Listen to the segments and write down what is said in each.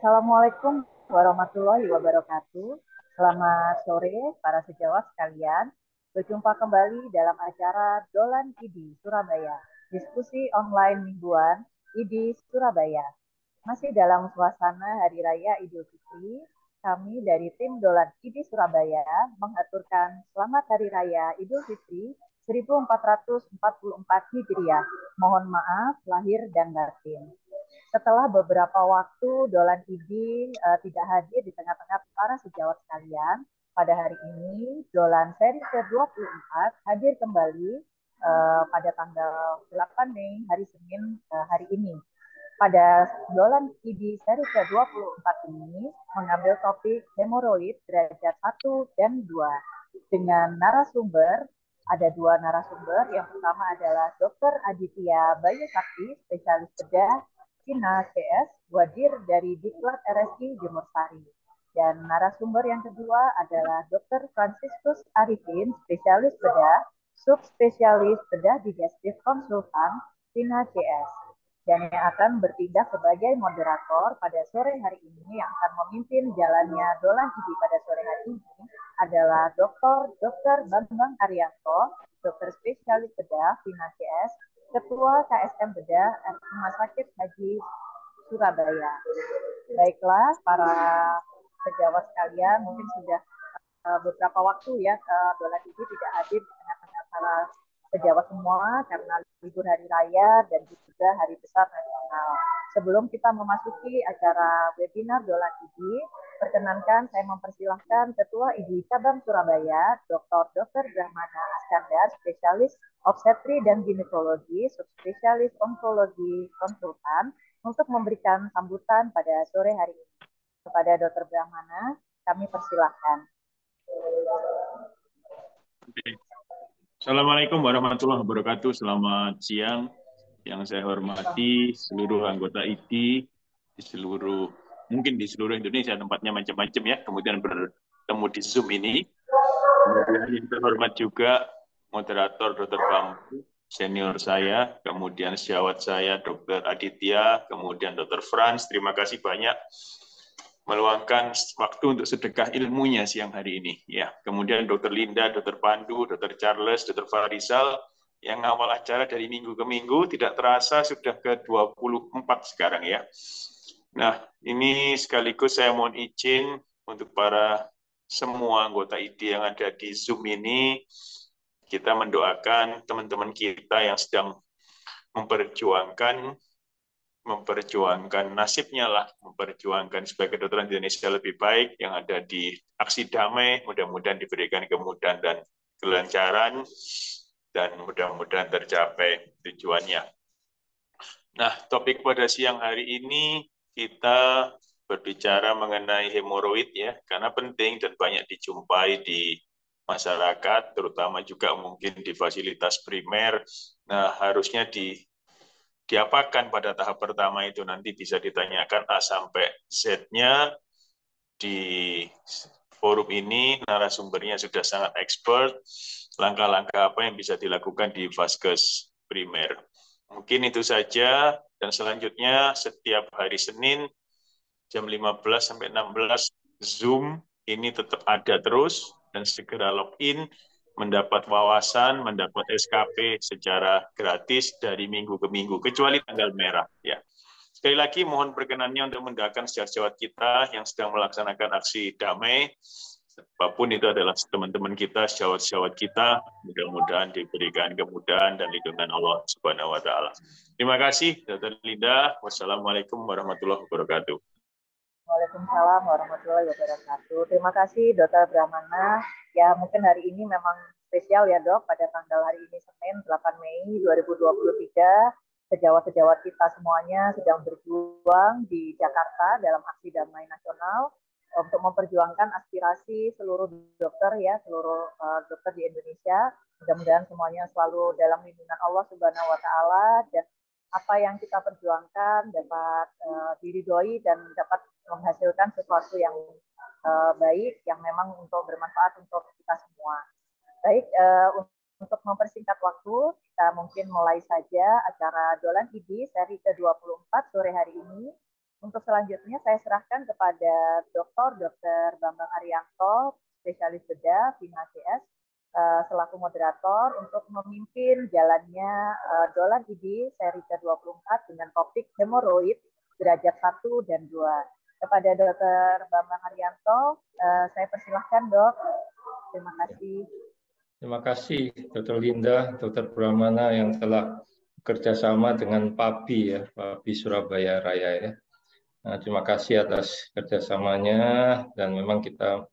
Assalamualaikum warahmatullahi wabarakatuh. Selamat sore para sejawat sekalian. Berjumpa kembali dalam acara Dolan ID Surabaya, diskusi online mingguan ID Surabaya. Masih dalam suasana Hari Raya Idul Fitri, kami dari tim Dolan ID Surabaya mengaturkan Selamat Hari Raya Idul Fitri 1444 Hijriah. Mohon maaf lahir dan batin. Setelah beberapa waktu Dolan ID tidak hadir di tengah-tengah para sejawat sekalian, pada hari ini Dolan seri ke-24 hadir kembali pada tanggal 8 Mei hari Senin hari ini. Pada Dolan ID seri ke-24 ini mengambil topik hemoroid derajat 1 dan 2 dengan narasumber. Ada dua narasumber. Yang pertama adalah Dr. Aditya Bayu Sakti, spesialis bedah Cina CS, Wadir dari Diklat RSI Jemur Sari. Dan narasumber yang kedua adalah Dr. Franciscus Arifin, spesialis bedah, subspesialis bedah digestif konsultan Cina CS. Dan yang akan bertindak sebagai moderator pada sore hari ini yang akan memimpin jalannya Dolan ID pada sore hari ini adalah Dr. Bambang Arianto, dokter spesialis bedah Vina CS, Ketua KSM Bedah Rumah Sakit Haji Surabaya. Baiklah, para sejawat sekalian, mungkin sudah beberapa waktu ya Dolan ini tidak hadir di tengah-tengah para sejawat semua karena libur hari raya dan juga hari besar nasional. Sebelum kita memasuki acara webinar Dolan ID, perkenankan saya mempersilahkan Ketua ID Cabang Surabaya, Dr. Brahmana Askandar, spesialis obstetri dan ginekologi, subspesialis onkologi konsultan, untuk memberikan sambutan pada sore hari ini. Kepada Dr. Brahmana, kami persilahkan. Assalamualaikum warahmatullahi wabarakatuh. Selamat siang. Yang saya hormati seluruh anggota ID mungkin di seluruh Indonesia, tempatnya macam-macam ya. Kemudian bertemu di Zoom ini. Kemudian yang terhormat juga moderator Dr. Bambu, senior saya, kemudian sejawat saya Dr. Aditya, kemudian Dr. Franz. Terima kasih banyak meluangkan waktu untuk sedekah ilmunya siang hari ini. Ya, kemudian Dr. Linda, Dr. Pandu, Dr. Charles, Dr. Farisal, yang awal acara dari minggu ke minggu, tidak terasa sudah ke-24 sekarang ya. Nah, ini sekaligus saya mohon izin untuk para semua anggota ID yang ada di Zoom ini, kita mendoakan teman-teman kita yang sedang memperjuangkan nasibnya lah, memperjuangkan supaya kedokteran di Indonesia lebih baik, yang ada di aksi damai, mudah-mudahan diberikan kemudahan dan kelancaran, dan mudah-mudahan tercapai tujuannya. Nah, topik pada siang hari ini kita berbicara mengenai hemoroid ya, karena penting dan banyak dijumpai di masyarakat, terutama juga mungkin di fasilitas primer. Nah, harusnya diapakan pada tahap pertama itu nanti bisa ditanyakan A sampai Z-nya. Di forum ini narasumbernya sudah sangat expert, langkah-langkah apa yang bisa dilakukan di vaskes primer. Mungkin itu saja, dan selanjutnya setiap hari Senin jam 15 sampai 16 Zoom ini tetap ada terus, dan segera login, mendapat wawasan, mendapat SKP secara gratis dari minggu ke minggu, kecuali tanggal merah. Ya. Sekali lagi mohon perkenannya untuk mendoakan sejawat kita yang sedang melaksanakan aksi damai, apapun itu adalah teman-teman kita, sejawat-sejawat kita, mudah-mudahan diberikan kemudahan dan lindungan Allah Subhanahu wa Ta'ala. Terima kasih, Dr. Linda. Wassalamualaikum warahmatullahi wabarakatuh. Waalaikumsalam warahmatullahi wabarakatuh. Terima kasih Dr. Brahmana. Ya, mungkin hari ini memang spesial ya Dok, pada tanggal hari ini Senin 8 Mei 2023, sejawat-sejawat kita semuanya sedang berjuang di Jakarta dalam aksi damai nasional untuk memperjuangkan aspirasi seluruh dokter ya, seluruh dokter di Indonesia. Mudah-mudahan semuanya selalu dalam lindungan Allah Subhanahu wa Ta'ala, dan apa yang kita perjuangkan dapat diridhoi dan dapat menghasilkan sesuatu yang baik, yang memang untuk bermanfaat untuk kita semua. Baik, untuk mempersingkat waktu, kita mungkin mulai saja acara Dolan ID seri ke-24 sore hari ini. Untuk selanjutnya saya serahkan kepada Dr. Bambang Haryanto, spesialis bedah FIMA CS, selaku moderator untuk memimpin jalannya Dolan ID seri ke-24 dengan topik hemoroid derajat 1 dan 2. Kepada Dr. Bambang Haryanto, saya persilahkan, Dok. Terima kasih. Terima kasih Dr. Linda, Dr. Pramana yang telah bekerjasama dengan PABI ya, PABI Surabaya Raya ya. Nah, terima kasih atas kerjasamanya dan memang kita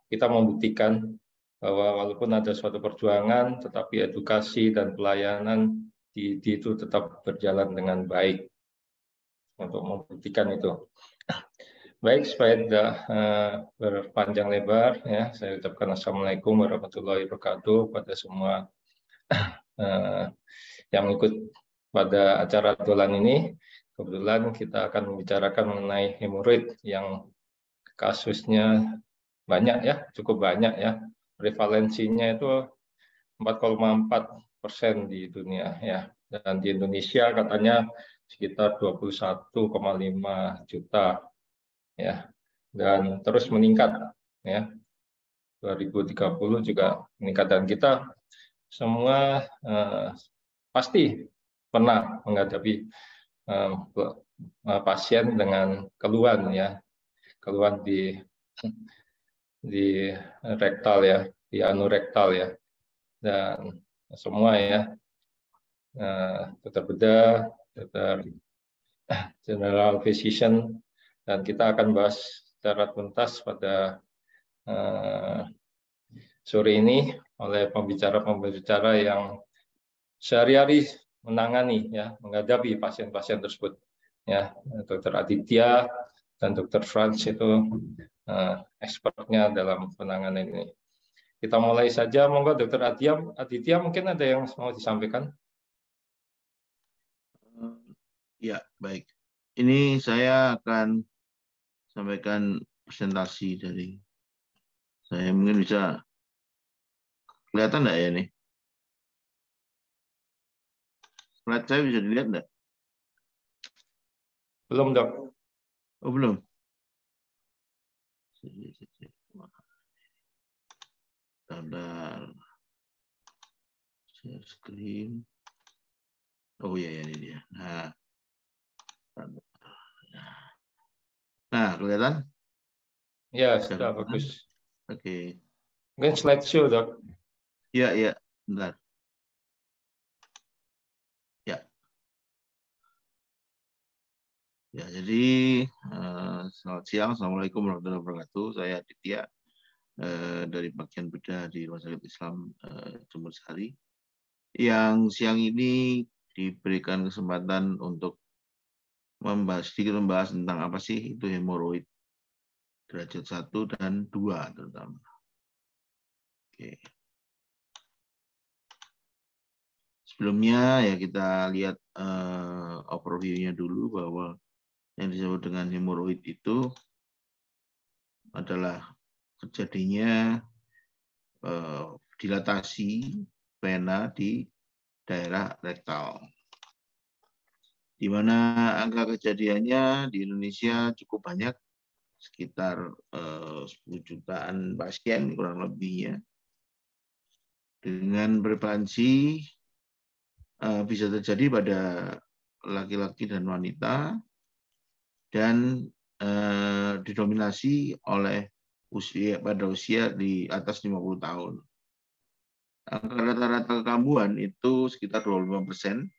membuktikan bahwa walaupun ada suatu perjuangan, tetapi edukasi dan pelayanan itu tetap berjalan dengan baik untuk membuktikan itu. Baik, supaya tidak berpanjang lebar, ya, saya ucapkan Assalamualaikum warahmatullahi wabarakatuh pada semua yang ikut pada acara Dolan ini. Kebetulan kita akan membicarakan mengenai hemoroid yang kasusnya banyak ya, cukup banyak ya. Prevalensinya itu 4,4% di dunia ya. Dan di Indonesia katanya sekitar 21,5 juta ya. Dan terus meningkat ya. 2030 juga meningkat dan kita semua pasti pernah menghadapi pasien dengan keluhan ya, keluhan di rektal ya, di anorektal ya, dan semua ya, dokter bedah, dokter general physician, dan kita akan bahas secara tuntas pada sore ini oleh pembicara-pembicara yang sehari-hari menangani ya, menghadapi pasien-pasien tersebut ya. Dokter Aditya dan Dokter Franz itu expertnya dalam penanganan ini. Kita mulai saja, monggo Dokter Aditya mungkin ada yang mau disampaikan. Ya, baik. Ini saya akan sampaikan presentasi dari saya, mungkin bisa kelihatan enggak ya ini? Slide saya bisa dilihat enggak? Belum, Dok. Oh, belum. Sabar. Share screen. Oh ya, ini dia. Nah, kelihatan? Ya, sudah bagus. Oke. Mungkin slideshow, Dok. Ya, bentar. Ya, jadi selamat siang, Assalamualaikum warahmatullahi wabarakatuh. Saya Aditya dari bagian bedah di Rumah Sakit Islam Jember Sari. Yang siang ini diberikan kesempatan untuk sedikit membahas tentang apa sih itu hemoroid derajat 1 dan 2 terutama. Oke. Sebelumnya ya kita lihat overview-nya dulu bahwa yang disebut dengan hemoroid itu adalah terjadinya dilatasi vena di daerah rektal. Di mana angka kejadiannya di Indonesia cukup banyak, sekitar 10 jutaan pasien kurang lebihnya. Dengan prevalensi bisa terjadi pada laki-laki dan wanita, dan didominasi oleh pada usia di atas 50 tahun. Angka rata-rata kekambuhan itu sekitar 25%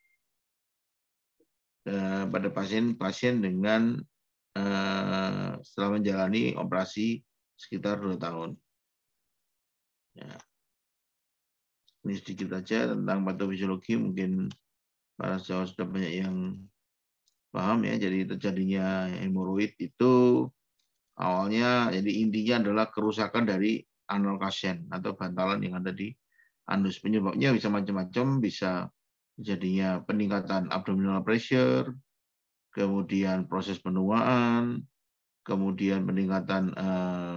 pada pasien-pasien dengan setelah menjalani operasi sekitar 2 tahun. Ya. Ini sedikit saja tentang patofisiologi, mungkin para sejawat sudah banyak yang paham ya. Jadi terjadinya hemoroid itu awalnya, jadi intinya adalah kerusakan dari anal kasien atau bantalan yang ada di anus. Penyebabnya bisa macam-macam, bisa terjadinya peningkatan abdominal pressure, kemudian proses penuaan, kemudian peningkatan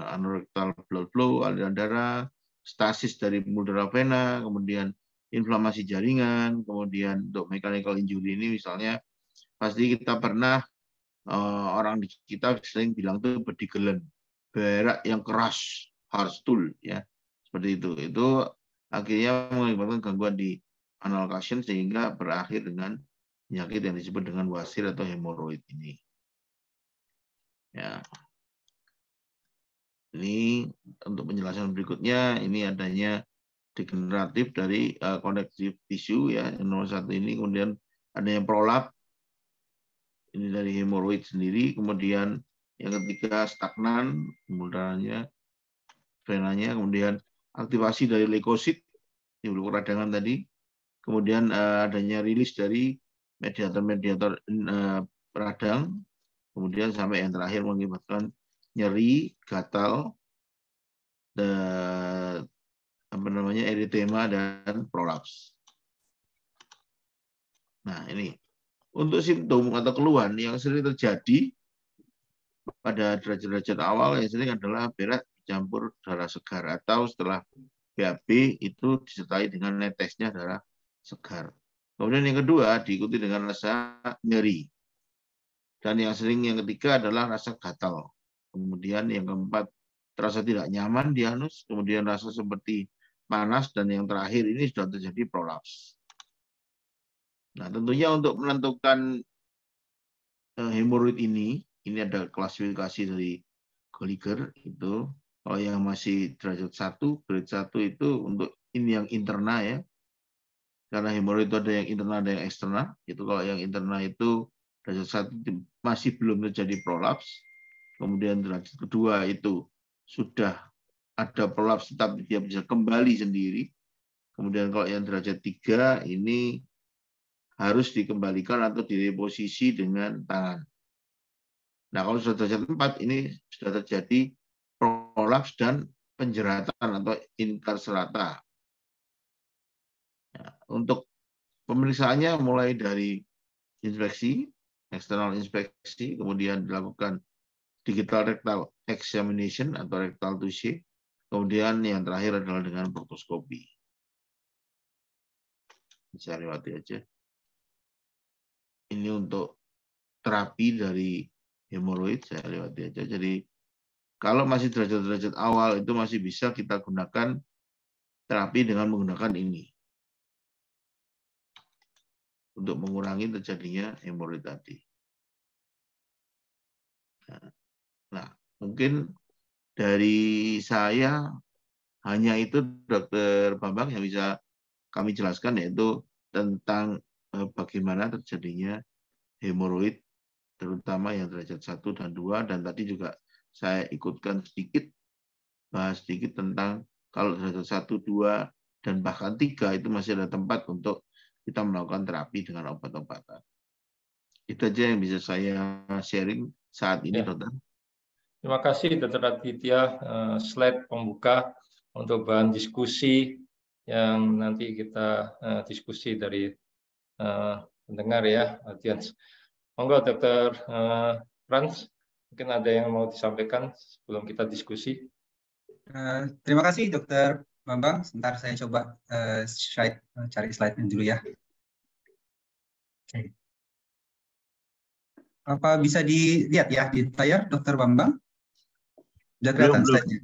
anorectal blood flow, aliran darah, stasis dari pembuluh vena, kemudian inflamasi jaringan, kemudian untuk mechanical injury ini misalnya pasti kita pernah orang di kita sering bilang tuh berdigelen, berak yang keras, hard stool, ya seperti itu. Itu akhirnya mengakibatkan gangguan di anal cushion sehingga berakhir dengan penyakit yang disebut dengan wasir atau hemoroid ini. Ya. Ini untuk penjelasan berikutnya, ini adanya degeneratif dari connective tissue, ya, yang nomor 1 ini, kemudian ada yang prolap, ini dari hemoroid sendiri, kemudian yang ketiga stagnan, kemudiannya venanya, kemudian aktivasi dari leukosit, ini belum peradangan tadi, kemudian adanya rilis dari mediator-mediator peradang, kemudian sampai yang terakhir mengakibatkan nyeri, gatal, dan eritema dan prolaps. Nah, ini untuk simptom atau keluhan yang sering terjadi pada derajat-derajat awal yang sering adalah berak campur darah segar, atau setelah BAB itu disertai dengan netesnya darah segar. Kemudian yang kedua diikuti dengan rasa nyeri. Dan yang ketiga adalah rasa gatal. Kemudian yang keempat terasa tidak nyaman di anus, kemudian rasa seperti panas, dan yang terakhir ini sudah terjadi prolaps. Nah, tentunya untuk menentukan hemoroid ini ada klasifikasi dari Gallagher itu. Kalau yang masih derajat 1, grade 1 itu untuk ini yang interna, ya. Karena hemoroid itu ada yang internal, ada yang eksternal. Itu kalau yang internal itu derajat 1 masih belum terjadi prolaps. Kemudian derajat kedua itu sudah ada prolaps tetapi dia bisa kembali sendiri. Kemudian kalau yang derajat 3 ini harus dikembalikan atau direposisi dengan tangan. Nah, kalau sudah derajat 4 ini sudah terjadi prolaps dan penjeratan atau incarcerata. Nah, untuk pemeriksaannya mulai dari inspeksi, eksternal inspeksi, kemudian dilakukan digital rectal examination atau rectal touche, kemudian yang terakhir adalah dengan proctoscopy. Bisa lewati aja. Ini untuk terapi dari hemoroid, saya lewati aja. Jadi kalau masih derajat-derajat awal itu masih bisa kita gunakan terapi dengan menggunakan ini untuk mengurangi terjadinya hemoroid tadi. Nah, mungkin dari saya hanya itu, Dr. Bambang, yang bisa kami jelaskan, yaitu tentang bagaimana terjadinya hemoroid, terutama yang derajat 1 dan 2, dan tadi juga saya ikutkan sedikit, bahas sedikit tentang kalau derajat 1, 2, dan bahkan 3 itu masih ada tempat untuk kita melakukan terapi dengan obat-obatan. Itu aja yang bisa saya sharing saat ini, Ya. Dokter. Terima kasih, Dr. Aditya. Slide pembuka untuk bahan diskusi yang nanti kita diskusi dari pendengar, ya, audiens. Monggo, Dr. Frans, mungkin ada yang mau disampaikan sebelum kita diskusi. Terima kasih, Dr. Bambang. Sebentar saya coba cari slide-nya dulu, ya. Oke. Apa bisa dilihat, ya, di layar, Dr. Bambang? Sudah kelihatan slide-nya?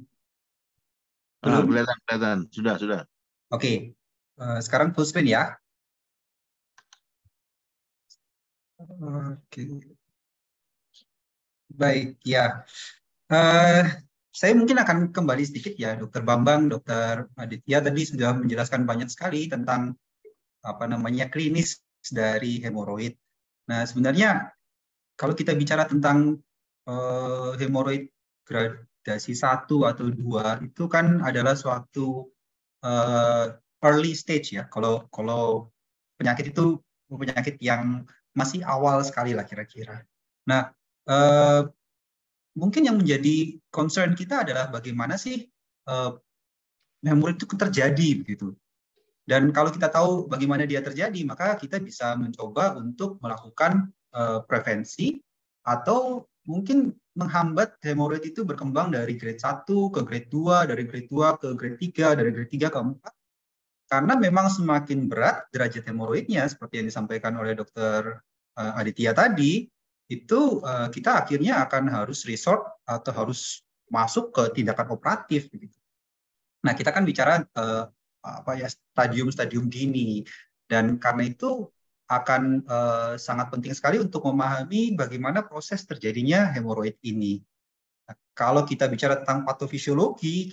Belum? Kelihatan. Sudah. Oke. Sekarang full screen, ya. Oke. Baik, ya. Saya mungkin akan kembali sedikit, ya, Dr. Bambang, Dr. Aditya tadi sudah menjelaskan banyak sekali tentang klinis dari hemoroid. Nah, sebenarnya kalau kita bicara tentang hemoroid gradasi 1 atau 2 itu kan adalah suatu early stage, ya. Kalau penyakit itu penyakit yang masih awal sekali lah kira-kira. Nah, mungkin yang menjadi concern kita adalah bagaimana sih hemoroid itu terjadi begitu. Dan kalau kita tahu bagaimana dia terjadi, maka kita bisa mencoba untuk melakukan prevensi atau mungkin menghambat hemoroid itu berkembang dari grade 1 ke grade 2, dari grade 2 ke grade 3, dari grade 3 ke 4. Karena memang semakin berat derajat hemoroidnya, seperti yang disampaikan oleh Dr. Aditya tadi, itu kita akhirnya akan harus resort atau harus masuk ke tindakan operatif. Gitu. Nah, kita kan bicara stadium-stadium dini, dan karena itu akan sangat penting sekali untuk memahami bagaimana proses terjadinya hemoroid ini. Nah, kalau kita bicara tentang patofisiologi,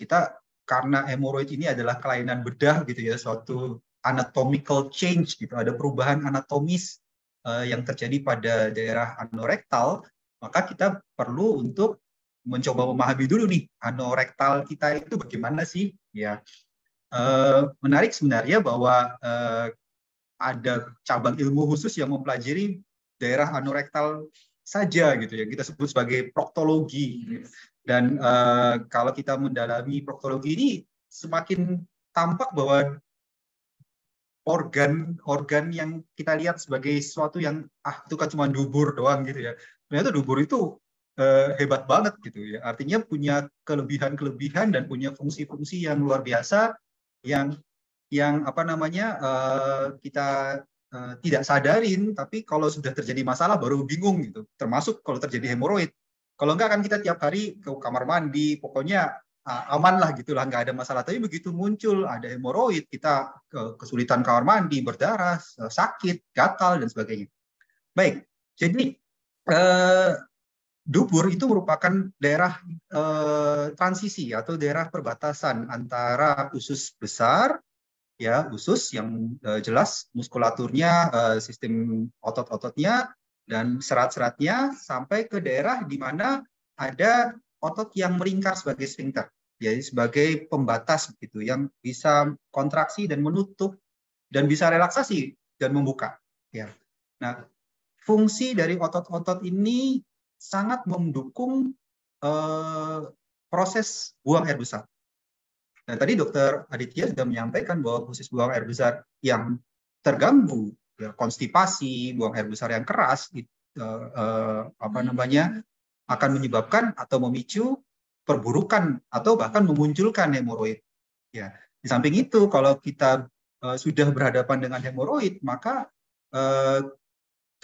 karena hemoroid ini adalah kelainan bedah gitu ya, suatu anatomical change gitu, ada perubahan anatomis yang terjadi pada daerah anorektal, maka kita perlu untuk mencoba memahami dulu nih anorektal kita itu bagaimana sih ya. Menarik sebenarnya bahwa ada cabang ilmu khusus yang mempelajari daerah anorektal saja gitu ya, kita sebut sebagai proktologi. Dan kalau kita mendalami proktologi ini, semakin tampak bahwa organ yang kita lihat sebagai sesuatu yang itu kan cuma dubur doang gitu ya, ternyata dubur itu hebat banget gitu ya, artinya punya kelebihan-kelebihan dan punya fungsi-fungsi yang luar biasa yang kita tidak sadarin, tapi kalau sudah terjadi masalah baru bingung gitu, termasuk kalau terjadi hemoroid. Kalau enggak kan kita tiap hari ke kamar mandi, pokoknya aman lah gitulah, nggak ada masalah. Tapi begitu muncul ada hemoroid, kita kesulitan kamar mandi, berdarah, sakit, gatal, dan sebagainya. Baik, jadi dubur itu merupakan daerah transisi atau daerah perbatasan antara usus besar, ya usus yang jelas muskulaturnya, sistem otot-ototnya, dan serat-seratnya, sampai ke daerah di mana ada otot yang melingkar sebagai sphincter, jadi sebagai pembatas begitu, yang bisa kontraksi dan menutup dan bisa relaksasi dan membuka. Ya. Nah, fungsi dari otot-otot ini sangat mendukung proses buang air besar. Nah, tadi Dr. Aditya sudah menyampaikan bahwa proses buang air besar yang terganggu, ya, konstipasi, buang air besar yang keras, akan menyebabkan atau memicu perburukan atau bahkan memunculkan hemoroid. Ya, di samping itu, kalau kita sudah berhadapan dengan hemoroid, maka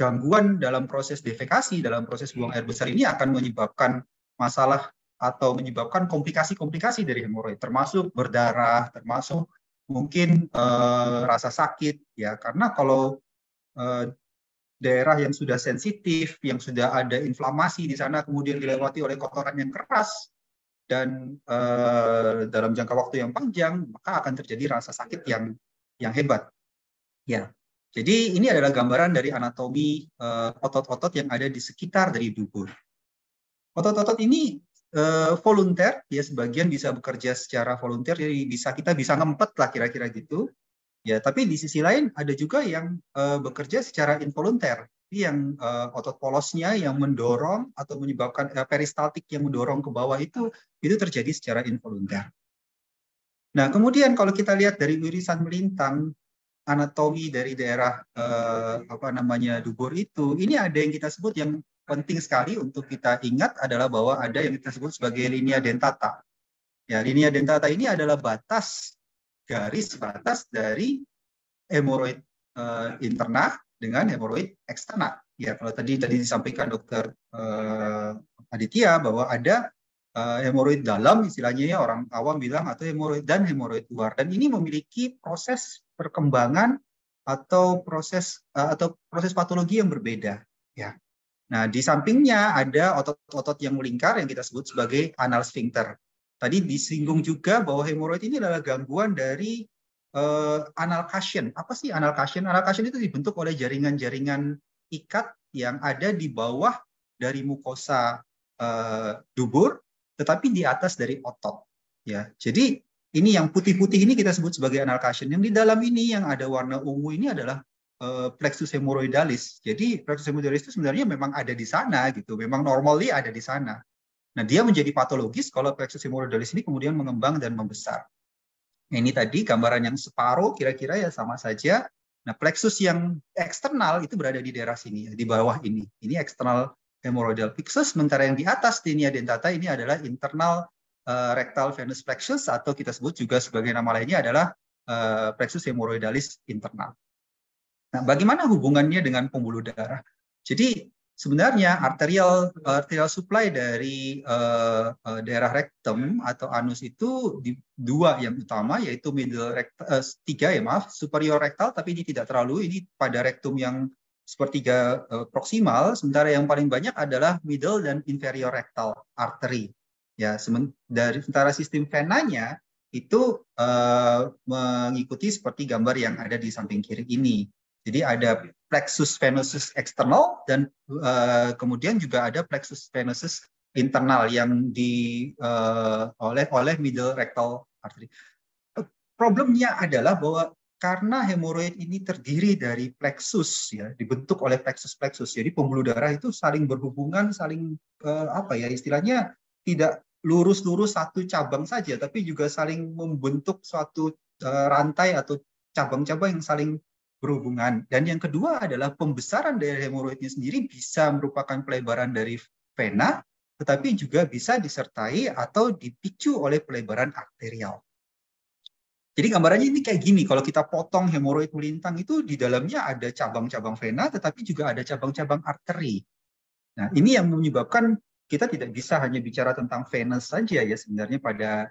gangguan dalam proses defekasi, dalam proses buang air besar ini akan menyebabkan masalah atau menyebabkan komplikasi-komplikasi dari hemoroid, termasuk berdarah, termasuk mungkin rasa sakit, ya, karena kalau daerah yang sudah sensitif, yang sudah ada inflamasi di sana, kemudian dilewati oleh kotoran yang keras dan dalam jangka waktu yang panjang, maka akan terjadi rasa sakit yang hebat. Ya, jadi ini adalah gambaran dari anatomi otot-otot yang ada di sekitar dari dubur. Otot-otot ini volunteer, ya, sebagian bisa bekerja secara volunteer, jadi kita bisa ngempet lah kira-kira gitu. Ya, tapi di sisi lain ada juga yang bekerja secara involunteer, yang otot polosnya yang mendorong atau menyebabkan peristaltik yang mendorong ke bawah itu terjadi secara involunteer. Nah, kemudian kalau kita lihat dari irisan melintang anatomi dari daerah dubur itu, ini ada yang kita sebut yang penting sekali untuk kita ingat adalah bahwa ada yang kita sebut sebagai linea dentata. Ya, linea dentata ini adalah garis batas dari hemoroid interna dengan hemoroid eksterna. Ya, kalau tadi disampaikan Dr. Aditya bahwa ada hemoroid dalam, istilahnya ya orang awam bilang, atau hemoroid dan hemoroid luar, dan ini memiliki proses perkembangan atau proses patologi yang berbeda. Ya. Nah, di sampingnya ada otot-otot yang melingkar yang kita sebut sebagai anal sphincter. Tadi disinggung juga bahwa hemoroid ini adalah gangguan dari anal cushion. Apa sih anal cushion? Anal cushion itu dibentuk oleh jaringan-jaringan ikat yang ada di bawah dari mukosa dubur, tetapi di atas dari otot. Ya, jadi ini yang putih-putih ini kita sebut sebagai anal cushion. Yang di dalam ini yang ada warna ungu ini adalah plexus hemorrhoidalis. Jadi plexus hemorrhoidalis itu sebenarnya memang ada di sana gitu, memang normally ada di sana. Nah, dia menjadi patologis kalau plexus hemorrhoidalis ini kemudian mengembang dan membesar. Nah, ini tadi gambaran yang separuh kira-kira ya sama saja. Nah, plexus yang eksternal itu berada di daerah sini, di bawah ini. Ini external hemorrhoidal plexus, sementara yang di atas linea dentata ini adalah internal rectal venous plexus, atau kita sebut juga sebagai nama lainnya adalah plexus hemorrhoidalis internal. Nah, bagaimana hubungannya dengan pembuluh darah? Jadi sebenarnya arterial supply dari daerah rektum atau anus itu dua yang utama, yaitu tiga ya maaf, superior rektal, tapi ini tidak terlalu, ini pada rektum yang sepertiga proksimal, sementara yang paling banyak adalah middle dan inferior rectal artery. Ya, sementara sistem venanya itu mengikuti seperti gambar yang ada di samping kiri ini. Jadi ada plexus venosus eksternal dan kemudian juga ada plexus venosus internal yang oleh middle rectal artery. Problemnya adalah bahwa karena hemoroid ini terdiri dari plexus, ya, dibentuk oleh plexus. Jadi pembuluh darah itu saling berhubungan, saling istilahnya tidak lurus-lurus satu cabang saja, tapi juga saling membentuk suatu rantai atau cabang-cabang yang saling berhubungan. Dan yang kedua adalah pembesaran dari hemoroidnya sendiri bisa merupakan pelebaran dari vena, tetapi juga bisa disertai atau dipicu oleh pelebaran arterial. Jadi gambarannya ini kayak gini, kalau kita potong hemoroid melintang itu di dalamnya ada cabang-cabang vena, tetapi juga ada cabang-cabang arteri. Nah, ini yang menyebabkan kita tidak bisa hanya bicara tentang venous saja ya sebenarnya pada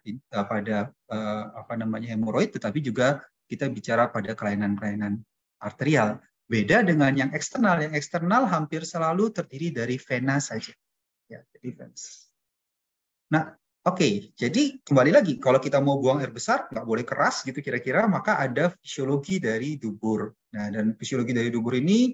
hemoroid, tetapi juga kita bicara pada kelainan-kelainan arterial. Beda dengan yang eksternal hampir selalu terdiri dari vena saja. Ya, jadi venous. Nah, oke, jadi kembali lagi, kalau kita mau buang air besar, nggak boleh keras gitu kira-kira, maka ada fisiologi dari dubur. Nah, dan fisiologi dari dubur ini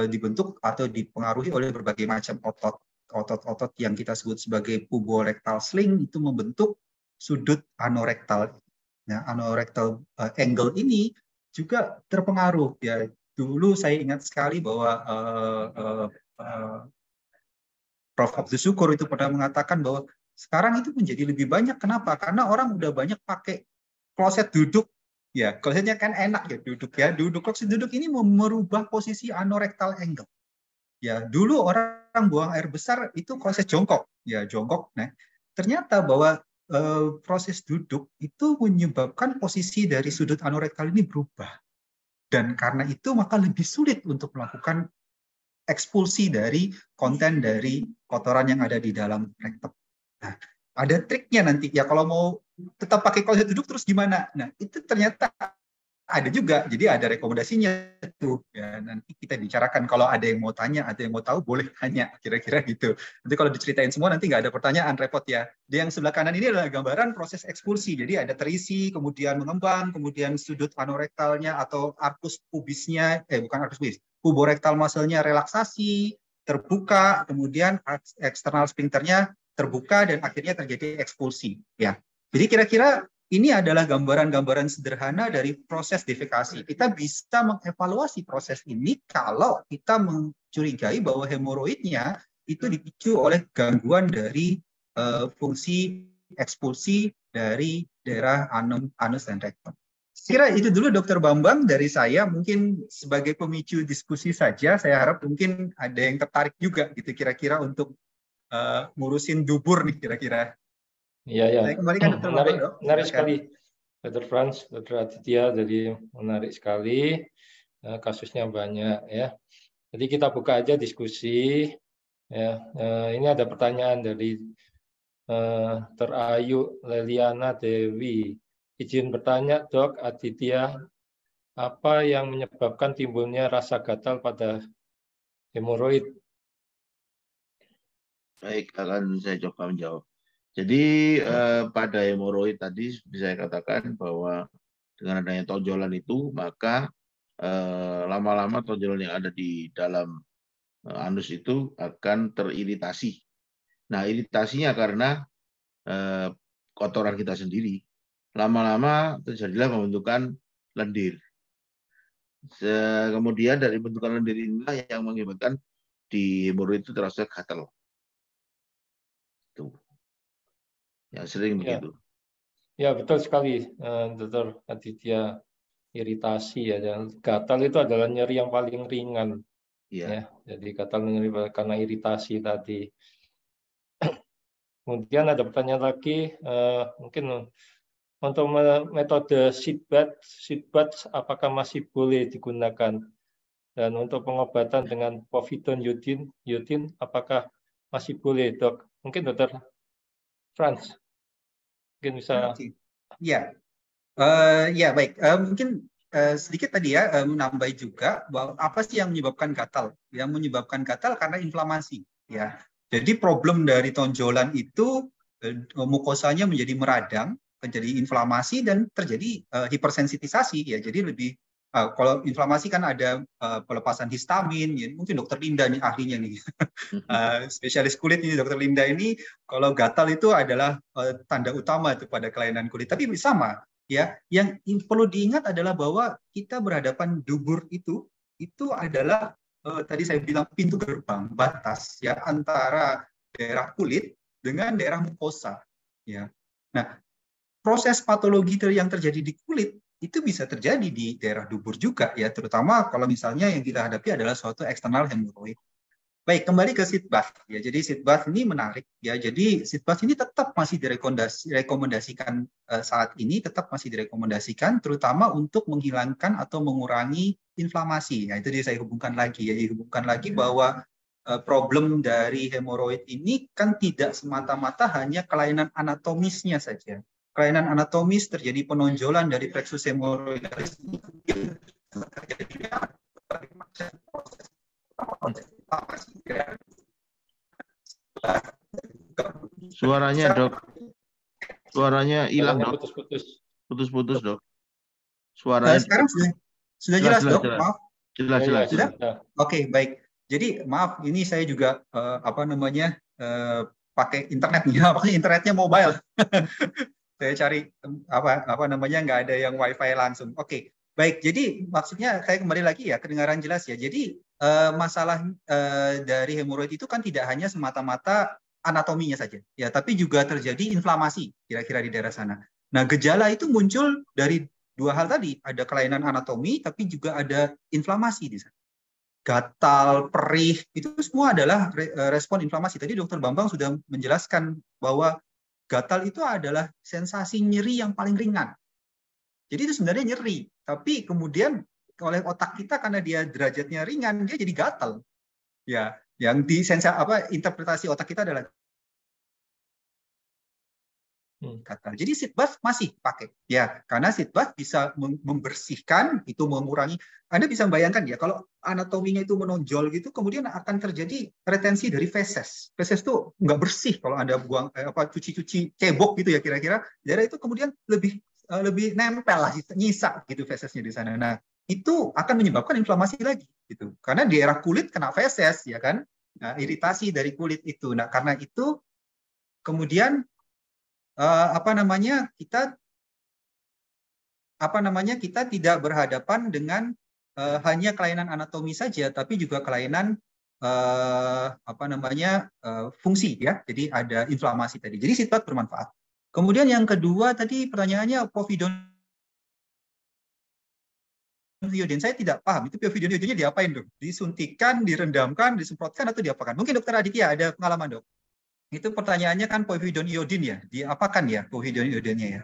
dibentuk atau dipengaruhi oleh berbagai macam otot. Otot-otot yang kita sebut sebagai puborectal sling itu membentuk sudut anorektal. Nah, anorektal angle ini juga terpengaruh. Ya, dulu saya ingat sekali bahwa Prof. Abdus Syukur itu pernah mengatakan bahwa sekarang itu menjadi lebih banyak. Kenapa? Karena orang udah banyak pakai kloset duduk. Ya, klosetnya kan enak ya duduk ya. Kloset duduk ini merubah posisi anorektal angle. Ya, dulu orang buang air besar itu kloset jongkok. Ya, jongkok. Nah, ternyata bahwa proses duduk itu menyebabkan posisi dari sudut anorektal ini berubah. Dan karena itu maka lebih sulit untuk melakukan ekspulsi dari konten dari kotoran yang ada di dalam rektum. Nah, ada triknya nanti ya kalau mau tetap pakai kloset duduk terus gimana? Nah, itu ternyata ada juga. Jadi ada rekomendasinya tuh. Ya, nanti kita bicarakan kalau ada yang mau tanya, ada yang mau tahu boleh tanya kira-kira gitu. Nanti kalau diceritain semua nanti nggak ada pertanyaan, repot ya. Di yang sebelah kanan ini adalah gambaran proses ekspulsi. Jadi ada terisi, kemudian mengembang, kemudian sudut anorektalnya atau arcus pubisnya, bukan arcus pubis, puborektal muscle-nya relaksasi, terbuka, kemudian eksternal sphincternya terbuka dan akhirnya terjadi ekspulsi. Ya. Jadi kira-kira ini adalah gambaran-gambaran sederhana dari proses defekasi. Kita bisa mengevaluasi proses ini kalau kita mencurigai bahwa hemoroidnya itu dipicu oleh gangguan dari fungsi ekspulsi dari daerah anus dan rektum. Kira itu dulu Dr. Bambang dari saya, mungkin sebagai pemicu diskusi saja. Saya harap mungkin ada yang tertarik juga gitu kira-kira untuk ngurusin dubur nih kira-kira. Iya, ya. Saya kembalikan Dr. Bambang, dok. Menarik sekali, Dr. Franz, Dr. Aditya, jadi menarik sekali. Kasusnya banyak ya. Jadi kita buka aja diskusi. Ya, ini ada pertanyaan dari Terayu Leliana Dewi. Izin bertanya, Dok Aditya, apa yang menyebabkan timbulnya rasa gatal pada hemoroid? Baik, akan saya coba menjawab. Jadi pada hemoroid tadi bisa saya katakan bahwa dengan adanya tonjolan itu maka lama-lama tonjolan yang ada di dalam anus itu akan teriritasi. Nah, iritasinya karena kotoran kita sendiri. Lama-lama terjadilah pembentukan lendir. Kemudian dari bentukan lendir inilah yang mengakibatkan di hemoroid itu terasa gatal. Tuh. Ya, sering begitu. Ya, betul sekali, Dr. Aditya. Iritasi ya, dan gatal itu adalah nyeri yang paling ringan. Ya, jadi gatal nyeri karena iritasi tadi. Kemudian ada pertanyaan lagi, mungkin untuk metode seatbed apakah masih boleh digunakan? Dan untuk pengobatan dengan povidone iodin, apakah masih boleh, Dok? Mungkin Dr. Franz, mungkin bisa. Ya, ya baik. Mungkin sedikit tadi ya menambah juga bahwa apa sih yang menyebabkan gatal? Yang menyebabkan gatal karena inflamasi. Ya, jadi problem dari tonjolan itu mukosanya menjadi meradang, menjadi inflamasi dan terjadi hipersensitisasi. Ya, jadi lebih kalau inflamasi kan ada pelepasan histamin. Ya, mungkin Dokter Linda nih ahlinya nih, spesialis kulit ini Dokter Linda ini. Kalau gatal itu adalah tanda utama itu pada kelainan kulit. Tapi sama. Ya, yang perlu diingat adalah bahwa kita berhadapan dubur itu adalah tadi saya bilang pintu gerbang batas ya antara daerah kulit dengan daerah mukosa ya. Nah, proses patologi yang terjadi di kulit itu bisa terjadi di daerah dubur juga ya, terutama kalau misalnya yang kita hadapi adalah suatu eksternal hemoroid. Baik, kembali ke seat bath ya. Jadi seat bath ini menarik ya. Jadi seat bath ini tetap masih direkomendasikan saat ini, tetap masih direkomendasikan terutama untuk menghilangkan atau mengurangi inflamasi. Nah, itu saya hubungkan lagi ya, dihubungkan lagi bahwa problem dari hemoroid ini kan tidak semata-mata hanya kelainan anatomisnya saja. Kelainan anatomis terjadi penonjolan dari plexus hemoroidalis ini terjadi proses Suaranya Dok, suaranya hilang Dok, putus-putus Dok. Suaranya sekarang sudah jelas Dok, maaf. Jelas. Sudah? Oke, baik. Jadi maaf, ini saya juga pakai internet nih, internetnya mobile. Saya cari nggak ada yang wifi langsung. Oke. Baik, jadi maksudnya saya kembali lagi ya, kedengaran jelas ya. Jadi masalah dari hemoroid itu kan tidak hanya semata-mata anatominya saja, ya, tapi juga terjadi inflamasi kira-kira di daerah sana. Nah, gejala itu muncul dari dua hal tadi, ada kelainan anatomi, tapi juga ada inflamasi di sana. Gatal, perih, itu semua adalah respon inflamasi. Tadi Dokter Bambang sudah menjelaskan bahwa gatal itu adalah sensasi nyeri yang paling ringan. Jadi itu sebenarnya nyeri, tapi kemudian oleh otak kita karena dia derajatnya ringan, dia jadi gatal. Ya, yang interpretasi otak kita adalah gatal. Jadi seat bath masih pakai. Ya, karena seat bath bisa membersihkan, itu mengurangi. Anda bisa membayangkan ya, kalau anatominya itu menonjol gitu, kemudian akan terjadi retensi dari feses. Feses itu nggak bersih kalau Anda buang cuci-cuci cebok gitu ya kira-kira. Daerah itu kemudian lebih nempel lah, nyisa gitu fesesnya di sana. Nah, itu akan menyebabkan inflamasi lagi gitu. Karena di daerah kulit kena feses ya kan. Nah, iritasi dari kulit itu. Nah, karena itu kemudian kita tidak berhadapan dengan hanya kelainan anatomi saja, tapi juga kelainan fungsi ya. Jadi ada inflamasi tadi. Jadi seat bath bermanfaat. Kemudian yang kedua tadi pertanyaannya povidone iodin. Saya tidak paham itu povidone iodinnya diapain dong? Disuntikan, direndamkan, disemprotkan atau diapakan? Mungkin Dokter Aditya ada pengalaman Dok. Itu pertanyaannya kan povidone iodin ya, diapakan ya povidone iodinnya ya?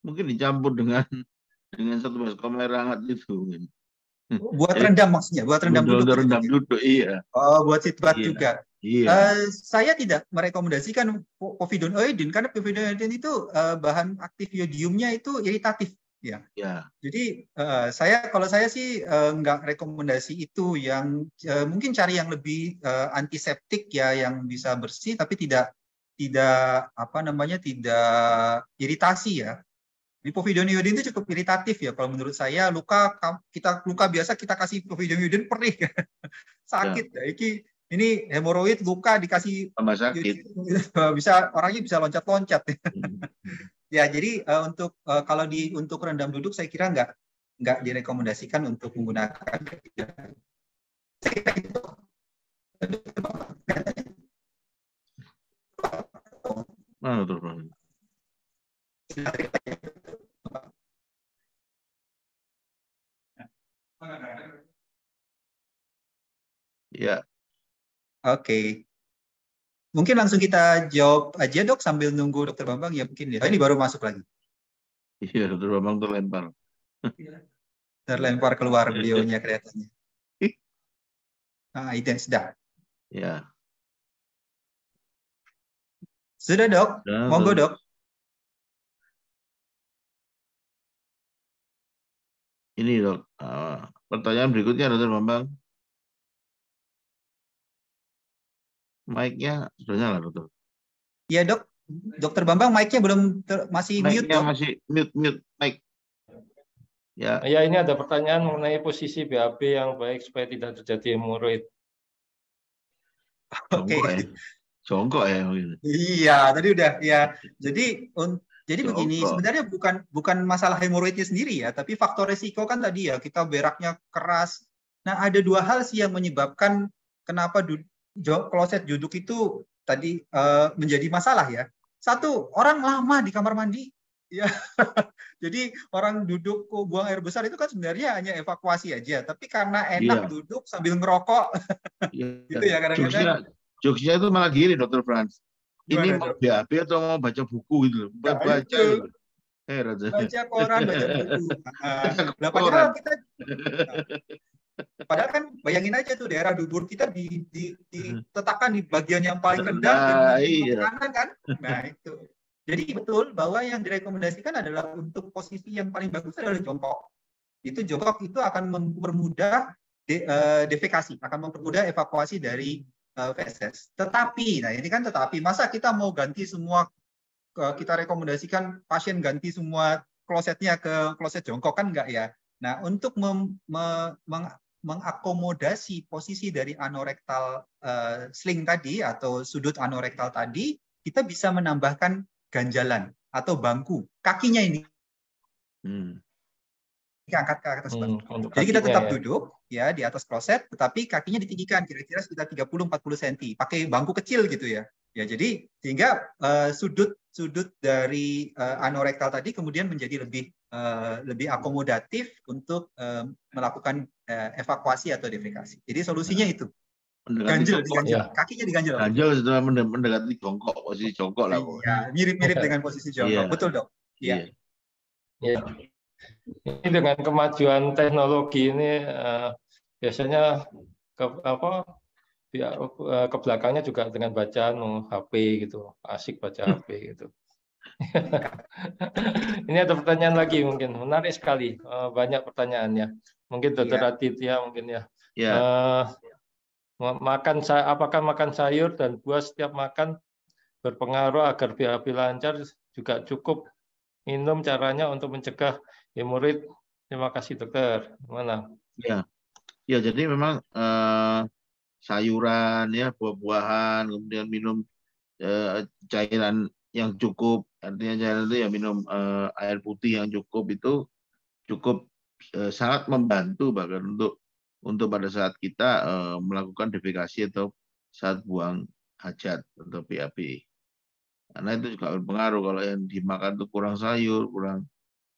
Mungkin dicampur dengan satu baskom air hangat itu. Buat rendam maksudnya, buat rendam duduk. Rendam duduk, iya. Oh, buat seat bath iya. juga. Iya. Saya tidak merekomendasikan povidone iodin karena povidone iodin itu bahan aktif iodiumnya itu iritatif. Ya. Ya. Jadi kalau saya sih nggak rekomendasi itu, yang mungkin cari yang lebih antiseptik ya, yang bisa bersih tapi tidak iritasi ya. Di povidone iodin itu cukup iritatif ya kalau menurut saya. Luka biasa kita kasih povidone iodin perih sakit ya. Ini hemoroid luka dikasih tambah sakit. Orangnya bisa loncat-loncat. Ya, jadi kalau untuk rendam duduk saya kira nggak direkomendasikan untuk menggunakan. Ya. Oke. Mungkin langsung kita jawab aja Dok sambil nunggu Dokter Bambang ya mungkin ya. Ini baru masuk lagi. Iya, Dokter Bambang terlempar. Terlempar keluar beliaunya kelihatannya. Itu sudah. Ya. Sudah, Dok. Nah, Monggo, Dok. Ini, Dok. Pertanyaan berikutnya, Dr. Bambang. Mic-nya sudah nyala, Dokter. Iya, Dok. Dokter Bambang, mic-nya masih mute, Mic-nya Dok. masih mute, mic. Ya. Ya, ini ada pertanyaan mengenai posisi BAB yang baik supaya tidak terjadi hemoroid. Oke. Jongkok ya. Iya, tadi udah ya. Jadi begini, Jongkok. sebenarnya bukan masalah hemoroidnya sendiri ya, tapi faktor resiko kan tadi ya, kita beraknya keras. Nah, ada dua hal sih yang menyebabkan kenapa kloset duduk itu tadi menjadi masalah ya. Satu, orang lama di kamar mandi. Ya, jadi orang duduk buang air besar itu kan sebenarnya hanya evakuasi aja, tapi karena enak duduk sambil ngerokok, gitu ya kadang-kadang. Jokesnya itu malah gini, Dr. Franz. Ini Gimana, mau Dok? BAB atau mau baca buku gitu loh. Baca gitu. Baca koran, baca buku. Padahal kan bayangin aja tuh daerah dubur kita diletakkan di bagian yang paling rendah di kanan kan. Nah itu. Jadi betul bahwa yang direkomendasikan adalah untuk posisi yang paling bagus adalah jongkok. Jongkok itu akan mempermudah defekasi, akan mempermudah evakuasi dari feses. Tetapi, nah ini kan masa kita mau ganti semua, kita rekomendasikan pasien ganti semua klosetnya ke kloset jongkok kan enggak ya. Nah untuk mengakomodasi posisi dari anorektal sling tadi atau sudut anorektal tadi, kita bisa menambahkan ganjalan atau bangku kakinya ini. Angkat ke atas. Jadi kita tetap duduk ya di atas kloset, tetapi kakinya ditinggikan kira-kira sekitar 30-40 cm. Pakai bangku kecil gitu ya. Ya jadi sehingga sudut dari anorektal tadi kemudian menjadi lebih akomodatif untuk melakukan evakuasi atau defekasi. Jadi solusinya itu. Ganjel, kakinya diganjel. Ganjel setelah mendekati jongkok, posisi jongkok lah. Iya, mirip-mirip dengan posisi jongkok. Betul, Dok. Iya. Ini dengan kemajuan teknologi ini biasanya ke belakangnya juga dengan bacaan HP gitu, asik baca HP gitu. Ini ada pertanyaan lagi mungkin menarik sekali, banyak pertanyaannya. Mungkin Dr. Aditya mungkin ya. Apakah makan sayur dan buah setiap makan berpengaruh agar BAB lancar? Juga cukup minum caranya untuk mencegah hemoroid? Terima kasih, Dokter. Gimana? Ya, jadi memang sayuran ya, buah-buahan, kemudian minum cairan yang cukup, artinya cairan itu ya minum air putih yang cukup, itu cukup sangat membantu bahkan untuk pada saat kita melakukan defekasi atau saat buang hajat atau BAB. Karena itu juga berpengaruh kalau yang dimakan itu kurang sayur,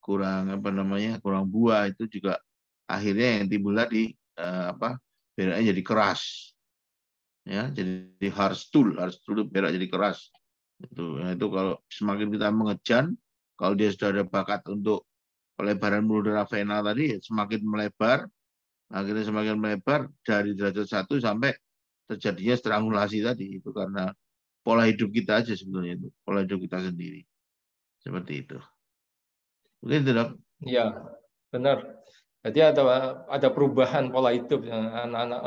kurang buah, itu juga akhirnya yang timbul tadi beraknya jadi keras. Ya, jadi hard stool itu berak jadi keras. Itu kalau semakin kita mengejan, kalau dia sudah ada bakat untuk pelebaran pembuluh darah vena tadi, semakin melebar, akhirnya semakin melebar dari derajat 1 sampai terjadinya strangulasi tadi. Itu karena pola hidup kita aja sebetulnya, itu pola hidup kita sendiri. Seperti itu. Mungkin tidak? Iya, benar. Jadi ada perubahan pola hidup anak-anak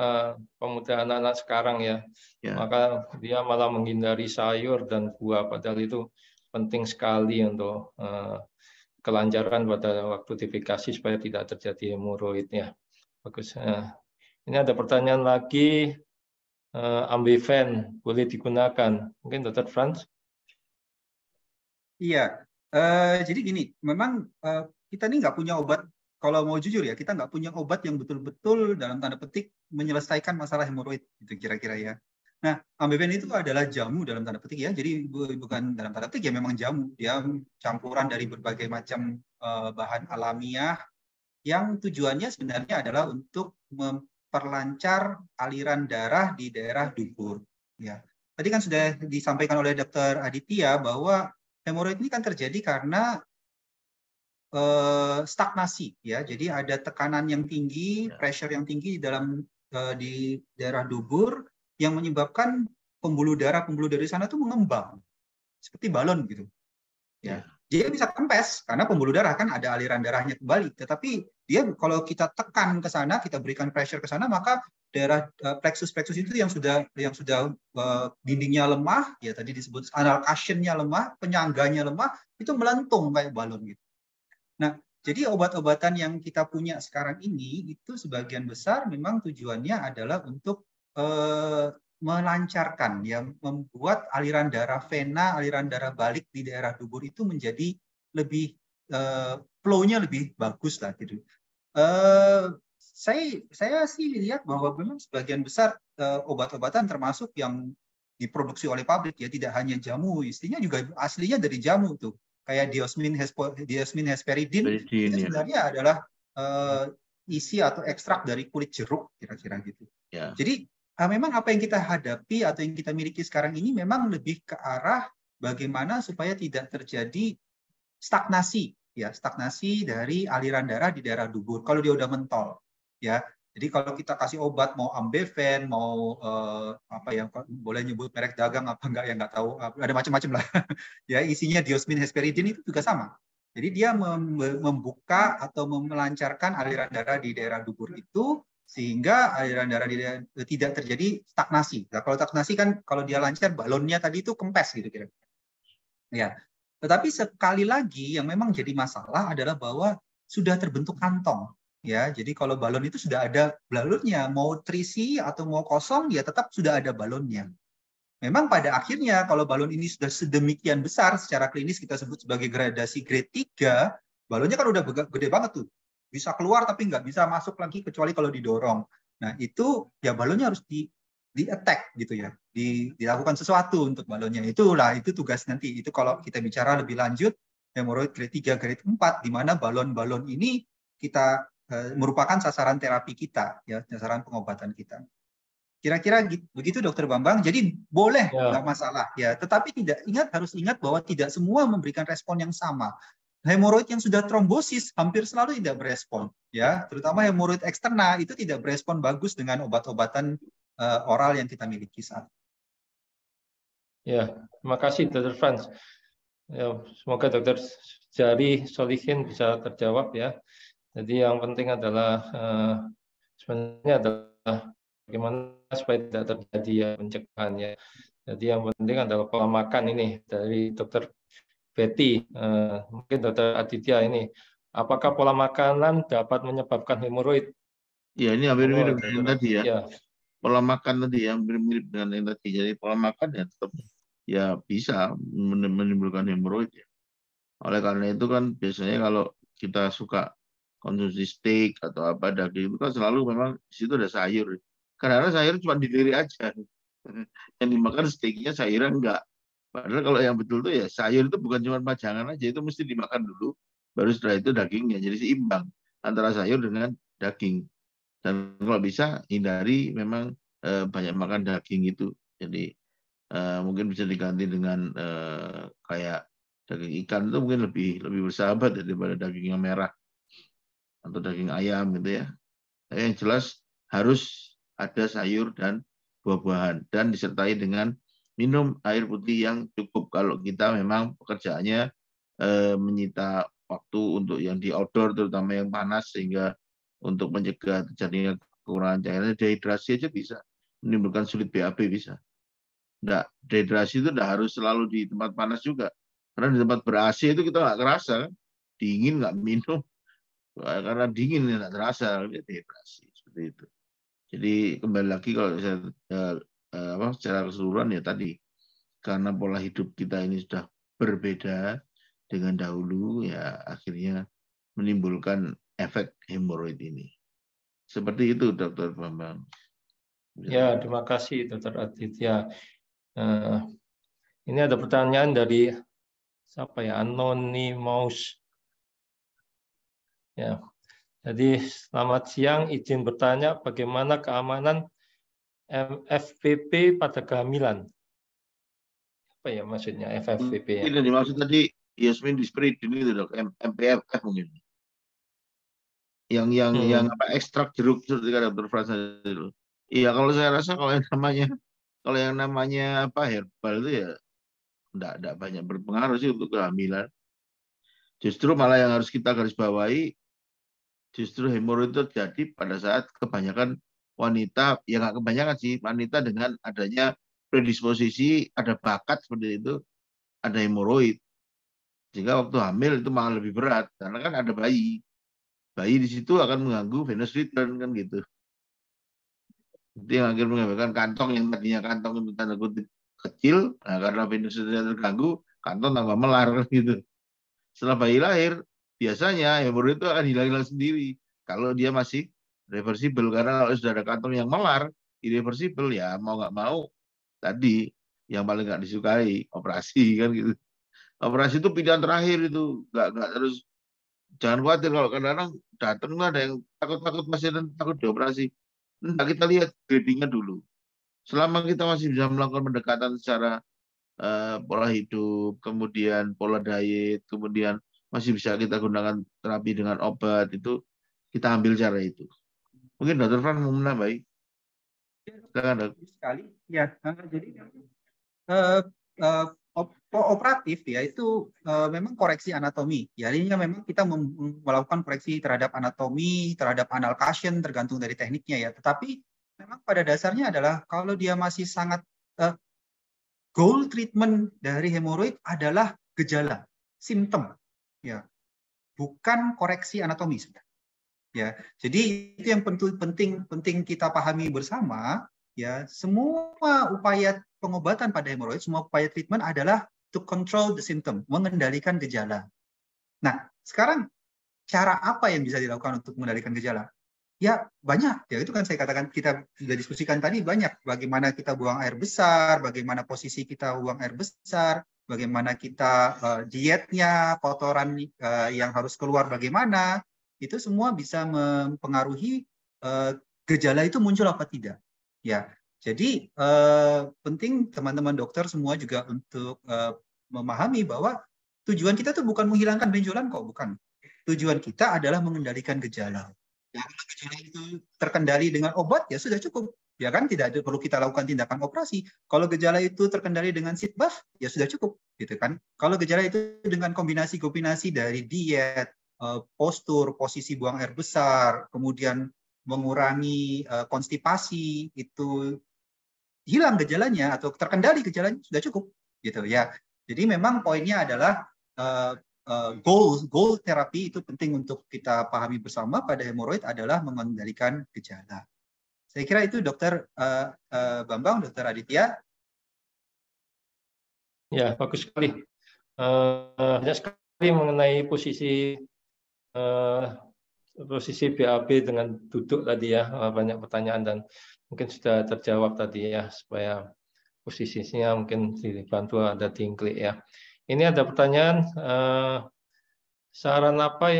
pemuda, anak-anak sekarang ya. Maka dia malah menghindari sayur dan buah, padahal itu penting sekali untuk kelancaran pada waktu defekasi supaya tidak terjadi hemoroid ya. Bagus. Ini ada pertanyaan lagi, Ambiven boleh digunakan? Mungkin Dr. Franz? Iya, jadi gini, memang kita ini nggak punya obat. Kalau mau jujur ya, kita nggak punya obat yang betul-betul dalam tanda petik menyelesaikan masalah hemoroid, itu kira-kira ya. Nah, Ambiven itu adalah jamu dalam tanda petik ya, jadi bukan dalam tanda petik ya, memang jamu. Dia campuran dari berbagai macam bahan alamiah yang tujuannya sebenarnya adalah untuk memperlancar aliran darah di daerah dubur. Ya, tadi kan sudah disampaikan oleh Dr. Aditya bahwa hemoroid ini kan terjadi karena stagnasi ya. Jadi ada tekanan yang tinggi, pressure yang tinggi di daerah dubur yang menyebabkan pembuluh darah di sana tuh mengembang seperti balon gitu. Ya. Dia bisa kempes karena pembuluh darah kan ada aliran darahnya kembali. Tetapi dia kalau kita tekan ke sana, kita berikan pressure ke sana, maka daerah plexus itu yang sudah dindingnya lemah, ya tadi disebut anal cushion-nya lemah, penyangganya lemah, itu melentung kayak balon gitu. Nah, jadi obat-obatan yang kita punya sekarang ini itu sebagian besar memang tujuannya adalah untuk melancarkan, ya, membuat aliran darah vena, aliran darah balik di daerah dubur itu menjadi lebih flow-nya lebih bagus lah gitu. Saya sih lihat bahwa memang sebagian besar obat-obatan termasuk yang diproduksi oleh pabrik ya, tidak hanya jamu, istrinya juga aslinya dari jamu tuh. Kayak diosmin hesperidin itu sebenarnya adalah isi atau ekstrak dari kulit jeruk kira-kira gitu. Ya. Jadi memang apa yang kita hadapi atau yang kita miliki sekarang ini memang lebih ke arah bagaimana supaya tidak terjadi stagnasi, ya, stagnasi dari aliran darah di daerah dubur. Kalau dia udah mentol, ya. Jadi kalau kita kasih obat mau Ambeven, mau apa yang boleh nyebut merek dagang apa enggak ya nggak tahu, ada macam-macam lah. Ya isinya diosmin hesperidin itu juga sama. Jadi dia membuka atau melancarkan aliran darah di daerah dubur itu sehingga aliran darah tidak terjadi stagnasi. Nah, kalau stagnasi kan kalau dia lancar balonnya tadi itu kempes gitu kira-kira. Ya. Tetapi sekali lagi yang memang jadi masalah adalah bahwa sudah terbentuk kantong. Ya, jadi kalau balon itu sudah ada balonnya, mau terisi atau mau kosong, ya tetap sudah ada balonnya. Memang pada akhirnya kalau balon ini sudah sedemikian besar, secara klinis kita sebut sebagai gradasi grade 3, balonnya kan udah gede banget tuh. Bisa keluar tapi nggak bisa masuk lagi kecuali kalau didorong. Nah itu ya balonnya harus di-attack gitu ya, dilakukan sesuatu untuk balonnya. Itu tugas nanti. Itu kalau kita bicara lebih lanjut, hemoroid grade 3, grade 4, di mana balon-balon ini kita merupakan sasaran terapi kita, ya, sasaran pengobatan kita. Kira-kira begitu Dokter Bambang. Jadi boleh, nggak masalah, ya. Tetapi harus ingat bahwa tidak semua memberikan respon yang sama. Hemoroid yang sudah trombosis hampir selalu tidak berespon, ya. Terutama hemoroid eksterna itu tidak berespon bagus dengan obat-obatan oral yang kita miliki saat ini. Ya, terima kasih Dr. Franz. Ya, semoga Dr. Jari Solihin bisa terjawab ya. Jadi yang penting adalah sebenarnya adalah bagaimana supaya tidak terjadi ya pencegahannya. Jadi yang penting adalah pola makan ini dari Dr. Betty, mungkin Dr. Aditya ini. Apakah pola makanan dapat menyebabkan hemoroid? Ya, ini hampir mirip dengan yang tadi ya. Ya. Pola makan tadi yang mirip dengan yang tadi. Jadi pola makan ya tetap ya bisa menimbulkan hemoroid ya. Oleh karena itu kan biasanya kalau kita suka konsumsi steak atau apa daging itu kan selalu memang di situ ada sayur. Karena sayur cuma dilirik aja. Yang dimakan steaknya sayuran enggak. Padahal kalau yang betul tuh ya sayur itu bukan cuma pajangan aja, itu mesti dimakan dulu. Baru setelah itu dagingnya. Jadi seimbang antara sayur dengan daging. Dan kalau bisa hindari memang banyak makan daging itu. Jadi mungkin bisa diganti dengan kayak daging ikan itu mungkin lebih bersahabat daripada daging yang merah atau daging ayam gitu ya. Tapi yang jelas harus ada sayur dan buah-buahan dan disertai dengan minum air putih yang cukup kalau kita memang pekerjaannya menyita waktu untuk yang di outdoor terutama yang panas sehingga untuk mencegah terjadinya kekurangan cairan. Dehidrasi aja bisa menimbulkan sulit BAB bisa. Nggak, dehidrasi itu nggak harus selalu di tempat panas juga. Karena di tempat ber-AC itu kita nggak kerasa kan. Dingin nggak minum. Karena dingin nggak terasa dehidrasi seperti itu. Jadi kembali lagi kalau saya secara keseluruhan ya tadi karena pola hidup kita ini sudah berbeda dengan dahulu ya akhirnya menimbulkan efek hemoroid ini. Seperti itu Dr. Bambang. Ya, terima kasih Dr. Aditya. Ini ada pertanyaan dari siapa ya? Anonymous. Ya. Jadi selamat siang, izin bertanya bagaimana keamanan FFP pada kehamilan? Apa ya maksudnya FFP ya? Ini dimaksud tadi Hiosmin-Disperidin itu dok, MPFF mungkin. Yang apa ekstrak jeruk seperti kata Dr. Frans itu. Iya, kalau saya rasa kalau yang namanya apa herbal itu ya enggak banyak berpengaruh sih untuk kehamilan. Justru malah yang harus kita garis bawahi, justru hemoroid itu terjadi pada saat kebanyakan wanita, ya nggak kebanyakan sih, wanita dengan adanya predisposisi, ada bakat seperti itu, ada hemoroid. Sehingga waktu hamil itu malah lebih berat, karena kan ada bayi. Bayi di situ akan mengganggu venous return kan gitu. Itu yang akhirnya menyebabkan kantong yang tadinya kantong itu tanda kutip kecil, nah karena venous return terganggu, kantong tambah melar gitu. Setelah bayi lahir, biasanya hemoroid itu akan hilang-hilang sendiri. Kalau dia masih reversible, karena kalau sudah ada kantong yang melar, irreversible ya mau nggak mau tadi yang paling nggak disukai operasi kan gitu. Operasi itu pilihan terakhir itu, nggak terus. Jangan khawatir kalau kadang-kadang datang ada yang takut pasien takut dioperasi. Nah, kita lihat gradingnya dulu. Selama kita masih bisa melakukan pendekatan secara pola hidup, kemudian pola diet, kemudian masih bisa kita gunakan terapi dengan obat, itu kita ambil cara itu. Mungkin Dr. Fran mau menambahi? Silakan, Dok. Sekali, ya. Jadi operatif ya itu memang koreksi anatomi. Ya, artinya memang kita melakukan koreksi terhadap anatomi, terhadap anal cushion tergantung dari tekniknya ya. Tetapi memang pada dasarnya adalah kalau dia masih sangat goal treatment dari hemoroid adalah gejala, simptom, ya, bukan koreksi anatomi sebenarnya. Ya, jadi itu yang penting kita pahami bersama. Ya, semua upaya pengobatan pada hemoroid, semua upaya treatment adalah to control the symptom, mengendalikan gejala. Nah, sekarang cara apa yang bisa dilakukan untuk mengendalikan gejala? Ya, banyak. Ya, itu kan saya katakan kita sudah diskusikan tadi banyak. Bagaimana kita buang air besar, bagaimana posisi kita buang air besar, bagaimana kita dietnya, kotoran yang harus keluar bagaimana. Itu semua bisa mempengaruhi gejala itu muncul apa tidak. Ya, jadi penting teman-teman dokter semua juga untuk memahami bahwa tujuan kita tuh bukan menghilangkan benjolan kok, bukan. Tujuan kita adalah mengendalikan gejala. Ya, kalau gejala itu terkendali dengan obat ya sudah cukup. Ya kan tidak perlu kita lakukan tindakan operasi. Kalau gejala itu terkendali dengan sit bath ya sudah cukup, gitu kan. Kalau gejala itu dengan kombinasi dari diet, postur, posisi buang air besar, kemudian mengurangi konstipasi, itu hilang gejalanya atau terkendali gejalanya sudah cukup, gitu ya. Jadi memang poinnya adalah goal terapi itu penting untuk kita pahami bersama pada hemoroid adalah mengendalikan gejala. Saya kira itu Dokter Bambang, Dokter Aditya. Ya, bagus sekali. Hanya sekali mengenai posisi BAB dengan duduk tadi ya, banyak pertanyaan dan mungkin sudah terjawab tadi ya, supaya posisinya mungkin dibantu ada tingklik ya. Ini ada pertanyaan, saran apa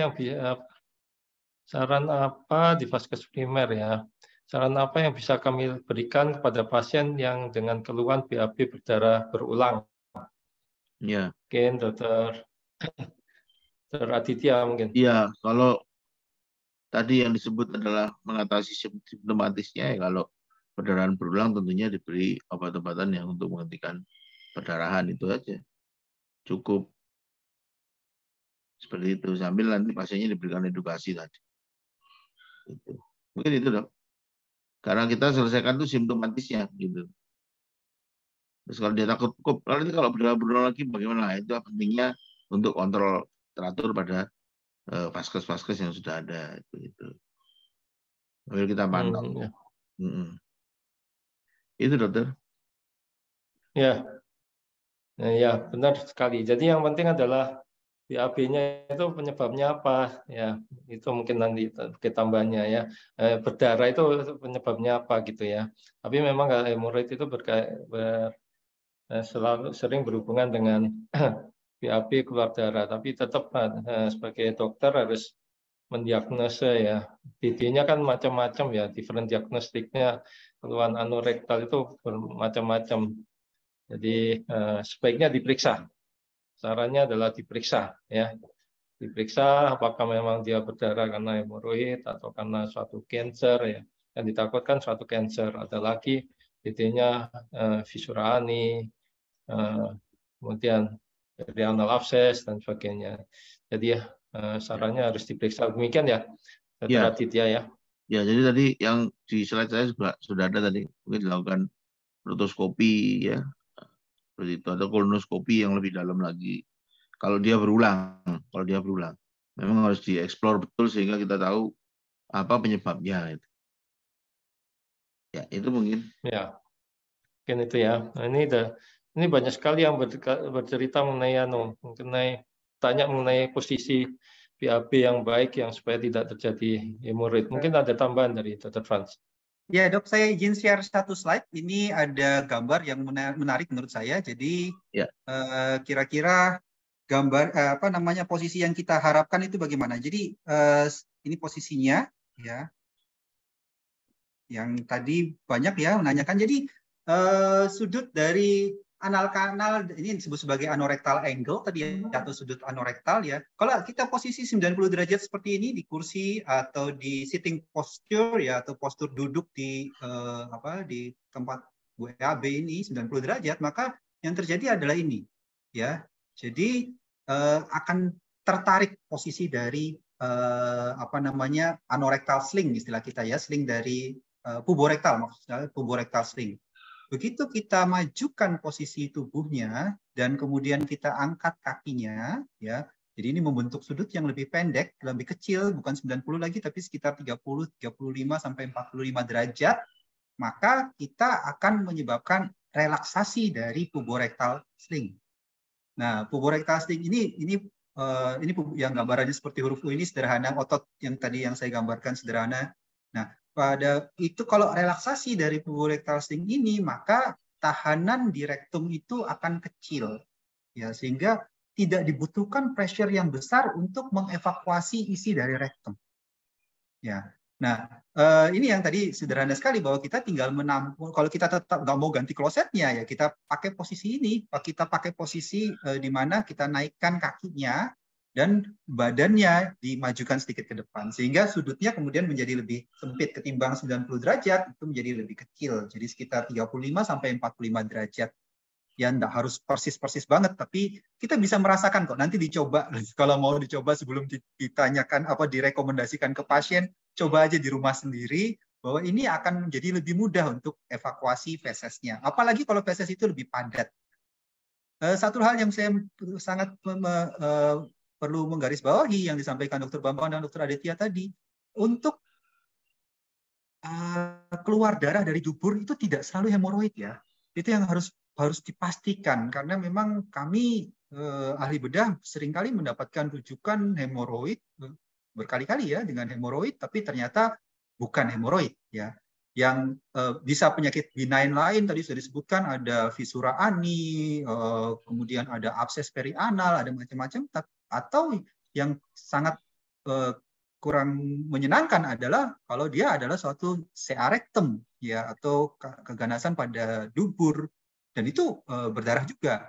di vaskes primer ya? Saran apa yang bisa kami berikan kepada pasien yang dengan keluhan BAB berdarah berulang? Ya. Mungkin Dr. Aditya mungkin. Iya, kalau tadi yang disebut adalah mengatasi simptomatisnya, ya kalau perdarahan berulang tentunya diberi obat-obatan yang untuk menghentikan perdarahan, itu aja. Cukup. Seperti itu, sambil nanti pasiennya diberikan edukasi tadi. Itu. Mungkin itu, Dok. Karena kita selesaikan tuh simptomatisnya gitu. Terus kalau dia takut cukup, nanti kalau berdarah lagi bagaimana? Itu pentingnya untuk kontrol teratur pada vaskes-vaskes yang sudah ada itu. Sambil kita pantau. Ya. Itu, Dokter. Ya. Ya, benar sekali. Jadi yang penting adalah BAB-nya itu penyebabnya apa ya, itu mungkin nanti tambahnya ya, berdarah itu penyebabnya apa gitu ya. Tapi memang hemoroid itu selalu sering berhubungan dengan BAB keluar darah, tapi tetap sebagai dokter harus mendiagnosa ya. DD-nya kan macam-macam ya, different diagnostiknya, keluhan anorektal itu bermacam-macam. Jadi sebaiknya diperiksa sarannya adalah diperiksa, ya. Diperiksa apakah memang dia berdarah karena hemoroid atau karena suatu cancer, ya. Yang ditakutkan suatu cancer. Ada lagi titiknya viscera ani, kemudian renal abscess dan sebagainya. Jadi sarannya harus diperiksa. Demikian ya, Dr. Aditya ya. Ya, jadi tadi yang di slide saya juga sudah ada tadi, mungkin dilakukan rotoskopi ya, seperti itu, atau kolonoskopi yang lebih dalam lagi. Kalau dia berulang, memang harus dieksplor betul sehingga kita tahu apa penyebabnya. Ya, itu mungkin. Ya, mungkin itu ya. Nah, ini banyak sekali yang bercerita mengenai tanya mengenai posisi BAB yang baik yang supaya tidak terjadi hemoroid. Mungkin ada tambahan dari Dr. Franz. Ya dok, saya izin share satu slide. Ini ada gambar yang menarik menurut saya. Jadi kira-kira gambar posisi yang kita harapkan itu bagaimana. Jadi ini posisinya ya. Yang tadi banyak ya menanyakan. Jadi sudut dari anal kanal ini disebut sebagai anorektal angle tadi ya, atau sudut anorektal ya. Kalau kita posisi 90 derajat seperti ini di kursi atau di sitting posture ya, atau postur duduk di di tempat WAB ini 90 derajat, maka yang terjadi adalah ini ya. Jadi akan tertarik posisi dari anorektal sling istilah kita ya, sling dari puborektal, maksudnya puborektal sling. Begitu kita majukan posisi tubuhnya dan kemudian kita angkat kakinya, ya. Jadi ini membentuk sudut yang lebih pendek, lebih kecil, bukan 90 lagi tapi sekitar 30, 35 sampai 45 derajat, maka kita akan menyebabkan relaksasi dari puborektal sling. Nah, puborektal sling ini yang gambarannya seperti huruf U ini sederhana, otot yang tadi yang saya gambarkan sederhana. Nah, pada itu kalau relaksasi dari puborektal sling ini, maka tahanan di rektum itu akan kecil, ya, sehingga tidak dibutuhkan pressure yang besar untuk mengevakuasi isi dari rektum. Ya, nah ini yang tadi sederhana sekali bahwa kita tinggal menampung. Kalau kita tetap nggak mau ganti klosetnya, ya kita pakai posisi ini. Kita pakai posisi di mana kita naikkan kakinya dan badannya dimajukan sedikit ke depan, sehingga sudutnya kemudian menjadi lebih sempit ketimbang 90 derajat, itu menjadi lebih kecil, jadi sekitar 35 sampai 45 derajat. Ya enggak harus persis banget, tapi kita bisa merasakan kok, nanti dicoba, kalau mau dicoba sebelum ditanyakan direkomendasikan ke pasien, coba aja di rumah sendiri, bahwa ini akan menjadi lebih mudah untuk evakuasi fesesnya, apalagi kalau feses itu lebih padat. Satu hal yang saya sangat perlu menggarisbawahi yang disampaikan Dr. Bambang dan Dr. Aditya tadi, untuk keluar darah dari dubur itu tidak selalu hemoroid ya. Itu yang harus dipastikan, karena memang kami ahli bedah seringkali mendapatkan rujukan hemoroid berkali-kali ya dengan hemoroid, tapi ternyata bukan hemoroid ya. Yang bisa penyakit benign lain tadi sudah disebutkan, ada viscera ani, kemudian ada abses perianal, ada macam-macam. Atau yang sangat kurang menyenangkan adalah kalau dia adalah suatu CA rectum ya, atau keganasan pada dubur, dan itu berdarah juga.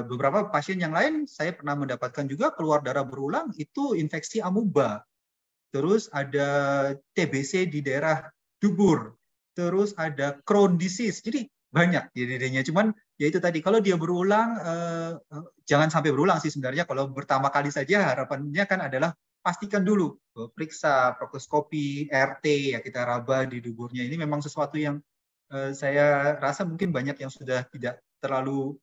Beberapa pasien yang lain saya pernah mendapatkan juga keluar darah berulang itu infeksi amuba. Terus ada TBC di daerah dubur, terus ada Crohn disease, jadi banyak jadinya. Cuman ya itu tadi, kalau dia berulang, jangan sampai berulang sih sebenarnya. Kalau pertama kali saja harapannya kan adalah pastikan dulu, periksa proktoskopi, RT, ya kita raba di duburnya. Ini memang sesuatu yang saya rasa mungkin banyak yang sudah tidak terlalu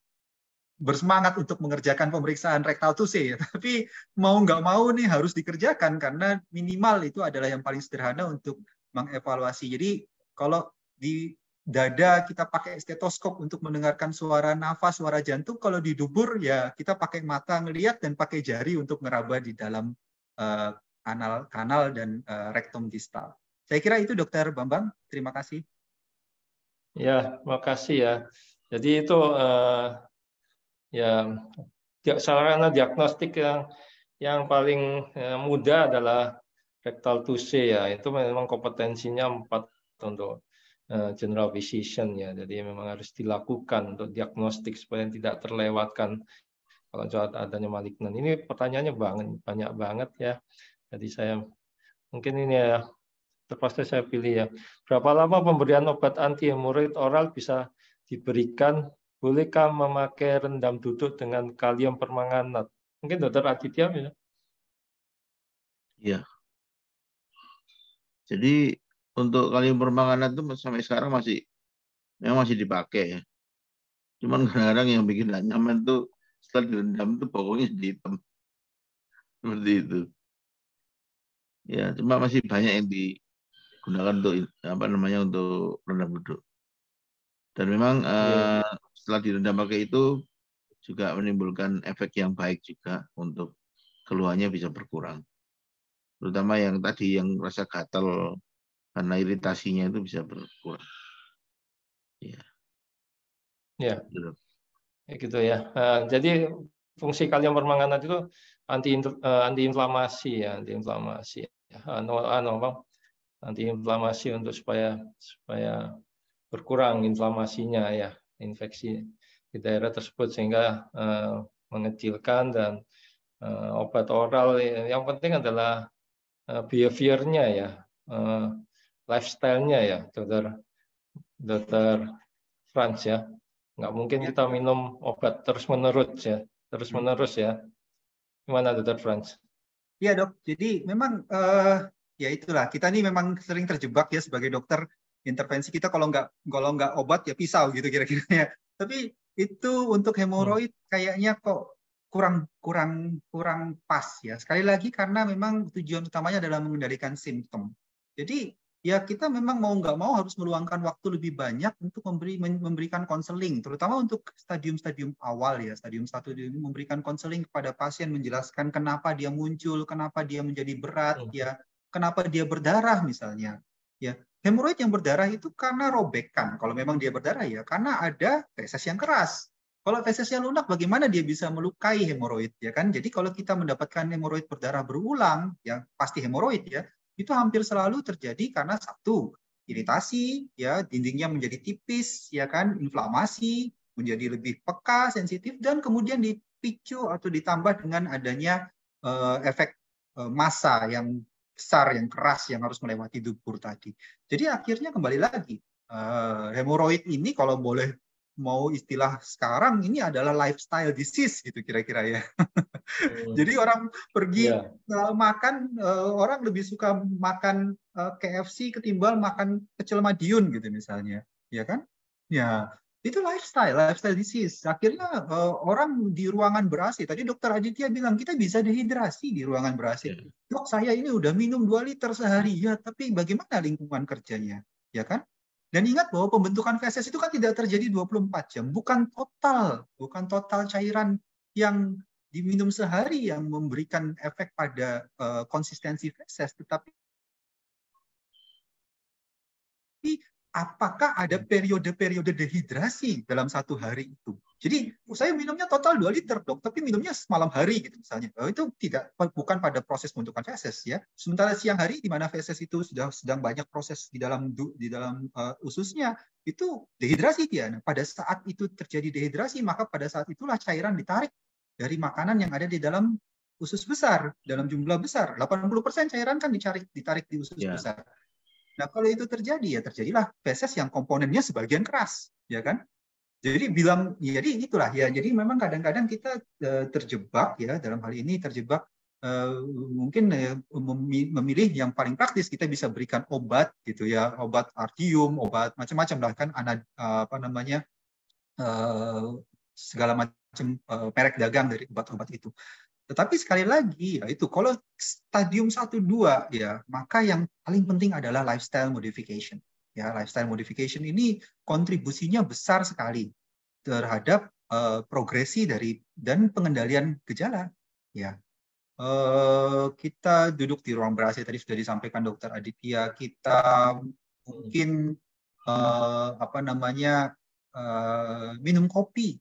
bersemangat untuk mengerjakan pemeriksaan rektal tuse ya, tapi mau nggak mau nih harus dikerjakan karena minimal itu adalah yang paling sederhana untuk mengevaluasi. Jadi kalau di dada kita pakai stetoskop untuk mendengarkan suara nafas, suara jantung, kalau di dubur ya kita pakai mata ngelihat dan pakai jari untuk ngeraba di dalam kanal dan rektum distal. Saya kira itu Dr. Bambang, terima kasih. Ya, makasih ya. Jadi itu ya sarana diagnostik yang paling mudah adalah rectal tuse ya. Itu memang kompetensinya 4 untuk general physician ya. Jadi memang harus dilakukan untuk diagnostik supaya tidak terlewatkan kalau adanya malignan. Ini pertanyaannya banyak banget ya. Jadi saya mungkin ini ya terpaksa saya pilih ya. Berapa lama pemberian obat anti hemoroid oral bisa diberikan? Bolehkah memakai rendam duduk dengan kalium permanganat? Mungkin Dokter Aditya ya. Iya. Jadi untuk kalium permanganat itu sampai sekarang memang masih dipakai ya. Cuman kadang-kadang yang bikin nggak nyaman tuh setelah direndam tuh pokoknya jadi hitam. Seperti itu. Ya, cuma masih banyak yang digunakan untuk untuk rendam duduk. Dan memang setelah direndam pakai itu juga menimbulkan efek yang baik juga untuk keluhannya bisa berkurang. Terutama yang tadi yang rasa gatal karena iritasinya itu bisa berkurang. Ya. Ya. Gitu ya. Jadi fungsi kalium permanganat itu antiinflamasi ya, antiinflamasi. Antiinflamasi untuk supaya berkurang inflamasinya ya, infeksi di daerah tersebut sehingga mengecilkan. Dan obat oral yang penting adalah behavior-nya ya, lifestyle-nya ya, Dokter Frans ya. Nggak mungkin kita minum obat terus-menerus ya. Gimana Dokter Frans? Iya dok, jadi memang ya itulah, kita ini memang sering terjebak ya sebagai dokter, intervensi kita kalau nggak obat ya pisau gitu kira-kira ya. Tapi itu untuk hemoroid kayaknya kok kurang pas ya. Sekali lagi karena memang tujuan utamanya adalah mengendalikan simptom. Jadi ya kita memang mau nggak mau harus meluangkan waktu lebih banyak untuk memberikan konseling, terutama untuk stadium-stadium awal ya, stadium 1 memberikan konseling kepada pasien, menjelaskan kenapa dia muncul, kenapa dia menjadi berat ya, kenapa dia berdarah misalnya. Ya, hemoroid yang berdarah itu karena robekan. Kalau memang dia berdarah ya karena ada feses yang keras. Kalau fesesnya lunak, bagaimana dia bisa melukai hemoroid ya kan? Jadi kalau kita mendapatkan hemoroid berdarah berulang, ya pasti hemoroid ya. Itu hampir selalu terjadi karena satu, iritasi, ya dindingnya menjadi tipis, ya kan, inflamasi, menjadi lebih peka, sensitif, dan kemudian dipicu atau ditambah dengan adanya efek massa yang besar, yang keras, yang harus melewati dubur tadi. Jadi akhirnya kembali lagi, hemoroid ini kalau boleh mau istilah sekarang ini adalah lifestyle disease gitu kira-kira ya. Jadi orang pergi makan, orang lebih suka makan KFC ketimbang makan pecel Madiun gitu misalnya, ya kan? Ya, itu lifestyle disease. Akhirnya orang di ruangan ber-AC. Tadi Dokter Aditya bilang kita bisa dehidrasi di ruangan ber-AC. Dok, saya ini udah minum 2 liter sehari ya, tapi bagaimana lingkungan kerjanya, ya kan? Dan ingat bahwa pembentukan feses itu kan tidak terjadi 24 jam, bukan total cairan yang diminum sehari yang memberikan efek pada konsistensi feses, tetapi apakah ada periode-periode dehidrasi dalam satu hari itu. Jadi saya minumnya total 2 liter dok, tapi minumnya malam hari gitu misalnya. Itu bukan pada proses pembentukan feses ya. Sementara siang hari di mana feses itu sedang banyak proses di dalam ususnya, itu dehidrasi dia. Nah, pada saat itu terjadi dehidrasi, maka pada saat itulah cairan ditarik dari makanan yang ada di dalam usus besar, dalam jumlah besar. 80% cairan kan ditarik di usus besar. Nah, kalau itu terjadi, ya terjadilah feses yang komponennya sebagian keras, ya kan? Jadi jadi itulah ya. Jadi memang kadang-kadang kita terjebak ya, dalam hal ini terjebak mungkin memilih yang paling praktis. Kita bisa berikan obat gitu ya, obat artium, obat macam-macam lah kan, segala macam merek dagang dari obat-obat itu. Tetapi sekali lagi, ya itu kalau stadium 1-2 ya, maka yang paling penting adalah lifestyle modification. Ya, lifestyle modification ini kontribusinya besar sekali terhadap progresi dan pengendalian gejala. Ya, kita duduk di ruang ber-AC tadi sudah disampaikan Dokter Aditya. Kita mungkin minum kopi.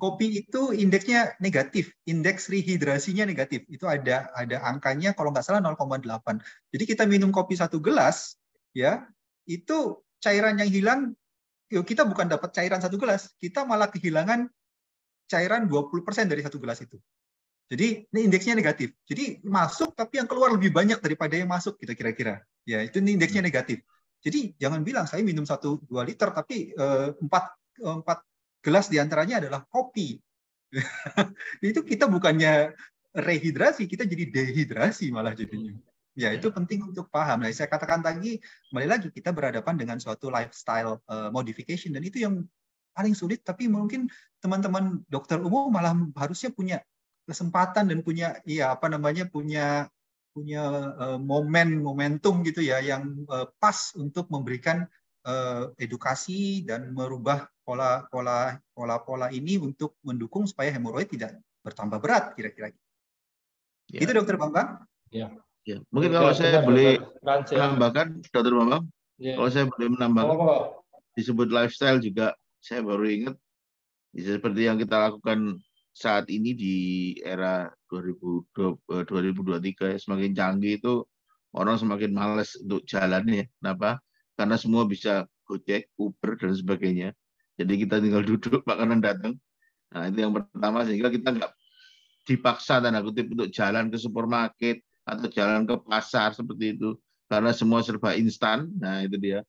Kopi itu indeksnya negatif, indeks rehidrasinya negatif. Itu ada angkanya kalau nggak salah 0,8. Jadi kita minum kopi 1 gelas, ya itu cairan yang hilang, kita bukan dapat cairan 1 gelas, kita malah kehilangan cairan 20% dari 1 gelas itu. Jadi ini indeksnya negatif. Jadi masuk tapi yang keluar lebih banyak daripada yang masuk gitu kira-kira. Ya, itu indeksnya negatif. Jadi jangan bilang saya minum 1-2 liter tapi 4 gelas diantaranya adalah kopi. Itu kita bukannya rehidrasi, kita jadi dehidrasi malah jadinya. Ya, itu penting untuk paham. Nah, saya katakan tadi, kembali lagi kita berhadapan dengan suatu lifestyle modification, dan itu yang paling sulit, tapi mungkin teman-teman dokter umum malah harusnya punya kesempatan dan punya momentum gitu ya yang pas untuk memberikan edukasi dan merubah pola ini untuk mendukung supaya hemoroid tidak bertambah berat kira-kira. Ya. Itu Dokter Bambang? Ya. Ya, mungkin kalau saya boleh menambahkan, Dokter Bambang, kalau saya boleh menambahkan, disebut lifestyle juga, saya baru ingat, seperti yang kita lakukan saat ini di era 2023, semakin canggih itu, orang semakin malas untuk jalan ya. Kenapa? Karena semua bisa Gojek, Uber, dan sebagainya. Jadi kita tinggal duduk, makanan datang. Nah, itu yang pertama, sehingga kita nggak dipaksa, tanda kutip, untuk jalan ke supermarket, atau jalan ke pasar seperti itu, karena semua serba instan. Nah, itu dia.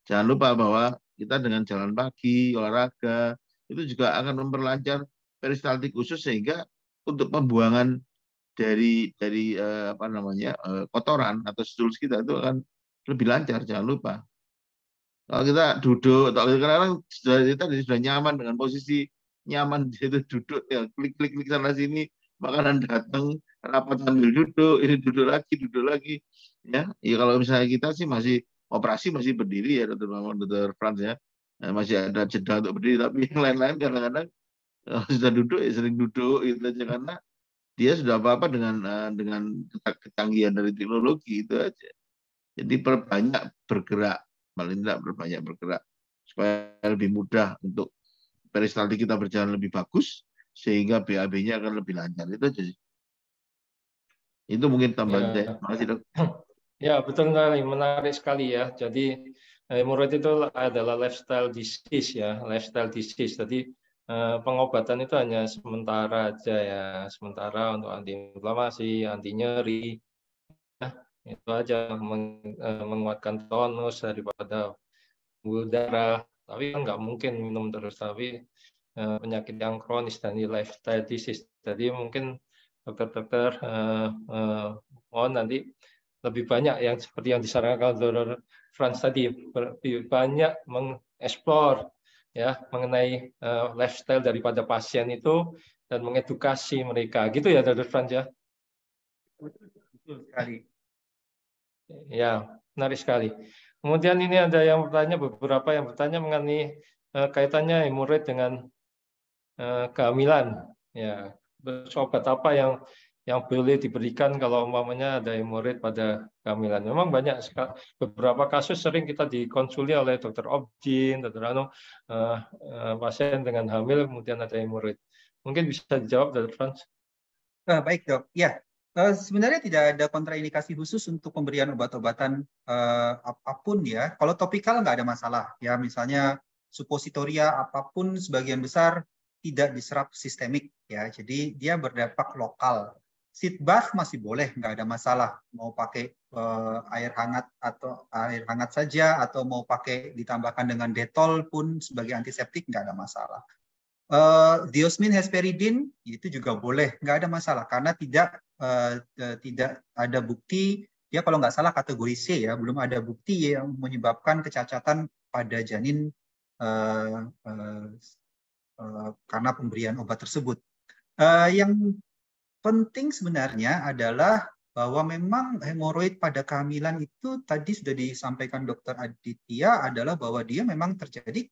Jangan lupa bahwa kita dengan jalan pagi, olahraga, itu juga akan memperlancar peristaltik usus, sehingga untuk pembuangan dari kotoran atau stools kita itu akan lebih lancar. Jangan lupa. Kalau kita duduk, kadang-kadang sudah nyaman dengan posisi nyaman, itu duduk ya, klik sana sini, makanan datang, rapat sambil duduk, ini duduk lagi, ya. Ya kalau misalnya kita sih masih operasi masih berdiri ya, Dokter Frans ya, masih ada jeda untuk berdiri, tapi yang lain-lain kadang-kadang sudah duduk ya sering duduk itu aja, karena dia sudah apa-apa dengan kecanggihan dari teknologi itu aja. Jadi perbanyak bergerak, paling tidak perbanyak bergerak supaya lebih mudah untuk peristaltik kita berjalan lebih bagus, sehingga BAB-nya akan lebih lancar. Itu aja sih. Itu mungkin tambahan saya. Terima kasih, Dok. Ya, betul sekali. Menarik sekali ya. Jadi hemoroid itu adalah lifestyle disease ya, lifestyle disease. Jadi pengobatan itu hanya sementara aja ya, sementara untuk antiinflamasi, anti nyeri. Ya, itu aja menguatkan tonus daripada pembuluh darah. Tapi kan nggak mungkin minum terus, tapi penyakit yang kronis dan lifestyle disease. Jadi mungkin dokter-dokter mohon nanti lebih banyak yang seperti yang disarankan Dr. Frans tadi, lebih banyak mengeksplor ya mengenai lifestyle daripada pasien itu dan mengedukasi mereka. Gitu ya Dr. Frans ya? Betul sekali. Ya, menarik sekali. Kemudian ini ada yang bertanya, beberapa yang bertanya mengenai kaitannya hemoroid dengan kehamilan, ya, obat apa yang boleh diberikan kalau umpamanya ada hemoroid pada kehamilan. Memang banyak sekali, beberapa kasus sering kita dikonsuli oleh dokter obgyn, dokter pasien dengan hamil kemudian ada hemoroid. Mungkin bisa dijawab, Dr. Frans? Baik dok, ya. Sebenarnya tidak ada kontraindikasi khusus untuk pemberian obat-obatan apapun ya. Kalau topikal nggak ada masalah ya, misalnya suppositoria apapun sebagian besar tidak diserap sistemik ya, jadi dia berdampak lokal. Seat bath masih boleh, nggak ada masalah. Mau pakai air hangat atau air hangat saja, atau mau pakai ditambahkan dengan Dettol pun sebagai antiseptik nggak ada masalah. Diosmin hesperidin itu juga boleh, nggak ada masalah karena tidak ada bukti. Dia kalau nggak salah kategori C ya, belum ada bukti yang menyebabkan kecacatan pada janin karena pemberian obat tersebut. Yang penting sebenarnya adalah bahwa memang hemoroid pada kehamilan itu tadi sudah disampaikan Dr. Aditya adalah bahwa dia memang terjadi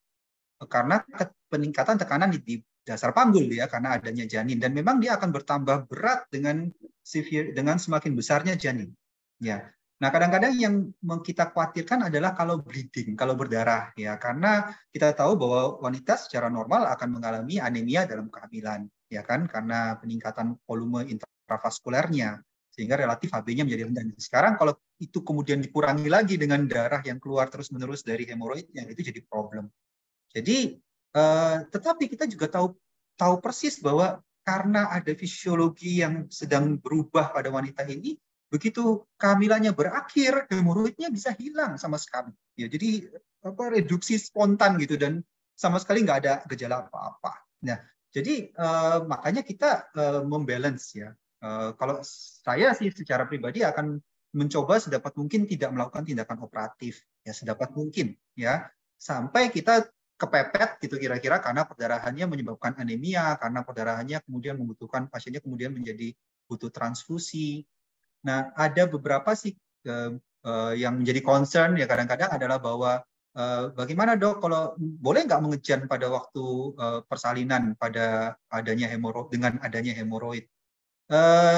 karena peningkatan tekanan di dasar panggul ya, karena adanya janin, dan memang dia akan bertambah berat dengan semakin besarnya janin. Ya. Nah, kadang-kadang yang kita khawatirkan adalah kalau bleeding, kalau berdarah ya, karena kita tahu bahwa wanita secara normal akan mengalami anemia dalam kehamilan, ya kan, karena peningkatan volume intravaskulernya sehingga relatif HB-nya menjadi rendah. Sekarang kalau itu kemudian dikurangi lagi dengan darah yang keluar terus-menerus dari hemoroidnya, itu jadi problem. Jadi, tetapi kita juga tahu tahu persis bahwa karena ada fisiologi yang sedang berubah pada wanita ini, begitu kehamilannya berakhir, hemoroidnya bisa hilang sama sekali. Ya, jadi reduksi spontan gitu dan sama sekali nggak ada gejala apa-apa. Nah, jadi makanya kita membalance ya. Kalau saya sih secara pribadi akan mencoba sedapat mungkin tidak melakukan tindakan operatif ya sedapat mungkin ya sampai kita kepepet gitu kira-kira karena perdarahannya menyebabkan anemia, karena perdarahannya kemudian membutuhkan pasiennya kemudian menjadi butuh transfusi. Nah, ada beberapa sih yang menjadi concern ya kadang-kadang adalah bahwa bagaimana dok kalau boleh nggak mengejan pada waktu persalinan pada adanya hemoroid dengan adanya hemoroid?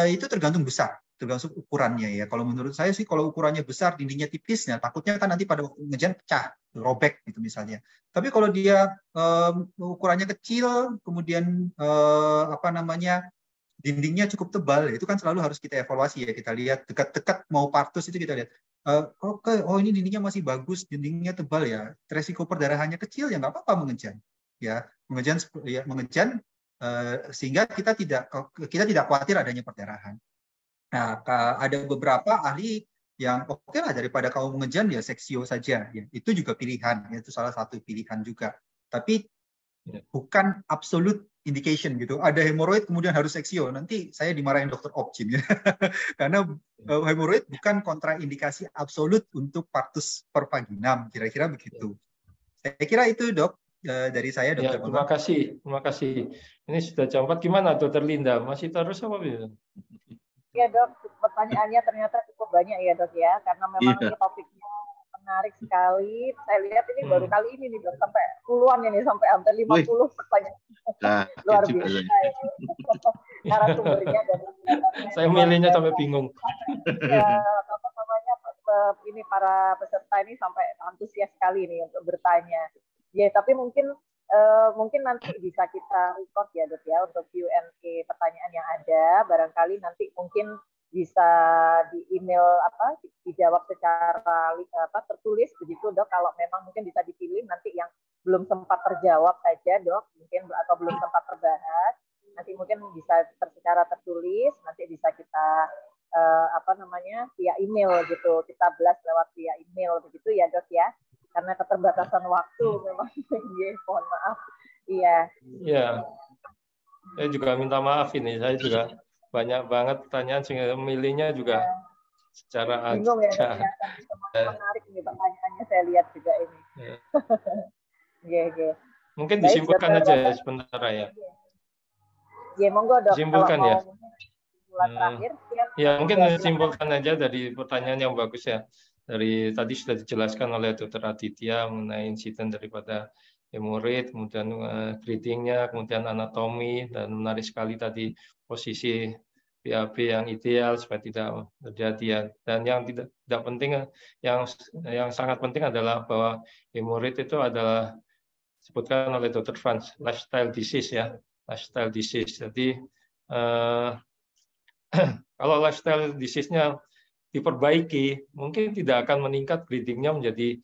Itu tergantung besar, tergantung ukurannya ya. Kalau menurut saya sih kalau ukurannya besar, dindingnya tipis, ya takutnya kan nanti pada waktu ngejan pecah, robek gitu misalnya. Tapi kalau dia ukurannya kecil, kemudian apa namanya dindingnya cukup tebal, itu kan selalu harus kita evaluasi ya. Kita lihat dekat-dekat mau partus itu kita lihat. Oh ini dindingnya masih bagus, dindingnya tebal ya. Resiko perdarahannya kecil ya nggak apa-apa mengejan. Ya mengejan sehingga kita tidak khawatir adanya perdarahan. Nah, ada beberapa ahli yang oke lah daripada kamu mengejan ya seksio saja. Ya, itu juga pilihan, ya, itu salah satu pilihan juga. Tapi bukan absolute indication gitu. Ada hemoroid kemudian harus seksio. Nanti saya dimarahin dokter Opcin ya. Karena hemoroid bukan kontraindikasi absolut untuk partus per vaginam. Kira-kira begitu. Saya kira itu dok. Dari saya dokter. Ya, terima kasih. Ini sudah jam 4, gimana dokter Linda? Masih terus apa bisa? Ya dok, pertanyaannya ternyata cukup banyak ya dok ya, karena memang ini topiknya menarik sekali. Saya lihat ini baru kali ini nih dok, sampai puluhan ini, sampai hampir 50 pertanyaan. Luar biasa ya. Narasumbernya dari saya milihnya sampai bingung. Ya, apa namanya, ini para peserta ini sampai antusias sekali nih untuk bertanya. Ya, tapi mungkin nanti bisa kita record ya dok ya untuk Q&A pertanyaan yang ada. Barangkali nanti mungkin bisa di email dijawab secara tertulis begitu dok. Kalau memang mungkin bisa dipilih nanti yang belum sempat terjawab saja dok, mungkin atau belum sempat terbahas. Nanti mungkin bisa secara tertulis. Nanti bisa kita via email gitu. Kita blast lewat via email begitu ya dok ya. Karena keterbatasan waktu memang. Mohon maaf. Iya. Iya. Saya juga minta maaf ini. Saya juga banyak banget pertanyaan sehingga milihnya juga secara bingung ya. Menarik nih pertanyaannya, saya lihat juga ini. Iya. Mungkin disimpulkan aja ya sebentar ya. Iya, monggo dok. Disimpulkan ya. Terakhir, ya mungkin disimpulkan aja dari pertanyaan yang bagus ya. Dari tadi sudah dijelaskan oleh Dr. Aditya mengenai insiden daripada hemoroid, kemudian gradingnya, kemudian anatomi, dan menarik sekali tadi posisi BAB yang ideal supaya tidak terjadi. Dan yang tidak penting, yang sangat penting adalah bahwa hemoroid itu adalah disebutkan oleh Dr. Franz lifestyle disease ya, lifestyle disease. Jadi kalau lifestyle disease-nya diperbaiki, mungkin tidak akan meningkat bleeding-nya menjadi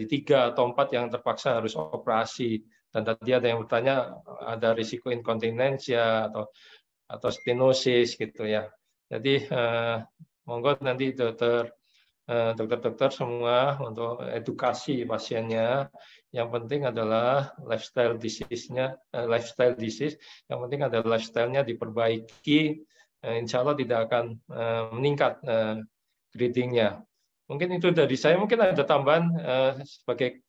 3 atau 4 yang terpaksa harus operasi. Dan tadi ada yang bertanya ada risiko inkontinensia atau stenosis gitu ya. Jadi monggo nanti dokter semua untuk edukasi pasiennya. Yang penting adalah lifestyle disease-nya, lifestyle disease. Yang penting adalah lifestyle-nya diperbaiki. Insya Allah tidak akan meningkat grading-nya. Mungkin itu dari saya. Mungkin ada tambahan sebagai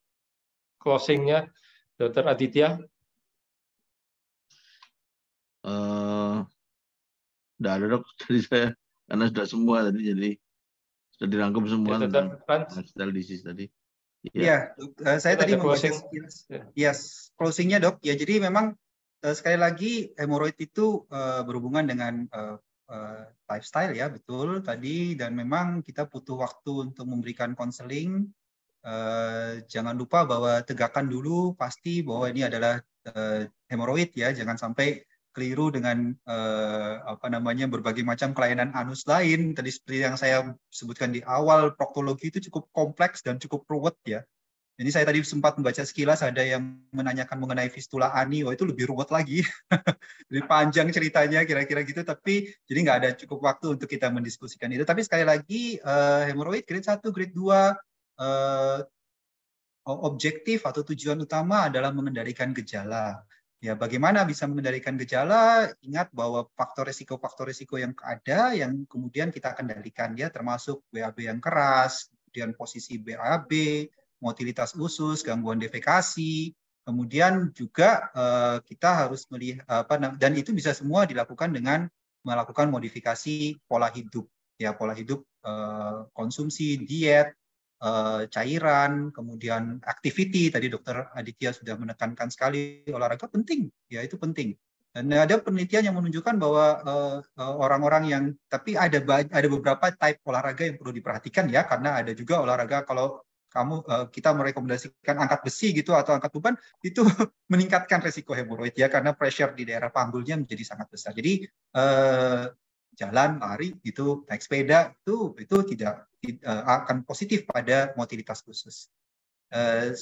closing-nya, Dr. Aditya. Tidak ada dok dari saya, karena sudah semua tadi, jadi sudah dirangkum semua ya, tentang lifestyle disease tadi. Ya, saya tadi membaca closing-nya dok. Ya, jadi memang sekali lagi hemoroid itu berhubungan dengan lifestyle ya, betul tadi, dan memang kita butuh waktu untuk memberikan konseling. Jangan lupa bahwa tegakkan dulu pasti bahwa ini adalah hemoroid ya, jangan sampai keliru dengan berbagai macam kelainan anus lain. Tadi seperti yang saya sebutkan di awal, proktologi itu cukup kompleks dan cukup ruwet ya. Jadi saya tadi sempat membaca sekilas ada yang menanyakan mengenai fistula ani, itu lebih ruwet lagi, lebih panjang ceritanya kira-kira gitu. Tapi jadi nggak ada cukup waktu untuk kita mendiskusikan itu. Tapi sekali lagi hemoroid grade 1, grade 2 objektif atau tujuan utama adalah mengendalikan gejala. Ya, bagaimana bisa mengendalikan gejala? Ingat bahwa faktor resiko yang ada yang kemudian kita kendalikan ya, termasuk BAB yang keras, kemudian posisi BAB, motilitas usus, gangguan defekasi, kemudian juga kita harus melihat dan itu bisa semua dilakukan dengan melakukan modifikasi pola hidup ya, pola hidup, konsumsi, diet, cairan, kemudian activity. Tadi Dokter Aditya sudah menekankan sekali olahraga penting, ya itu penting. Dan ada penelitian yang menunjukkan bahwa orang-orang yang, tapi ada beberapa type olahraga yang perlu diperhatikan ya, karena ada juga olahraga kalau kita merekomendasikan angkat besi gitu atau angkat beban itu meningkatkan resiko hemoroid ya, karena pressure di daerah panggulnya menjadi sangat besar. Jadi jalan, lari, itu naik sepeda itu tidak akan positif pada motilitas khusus.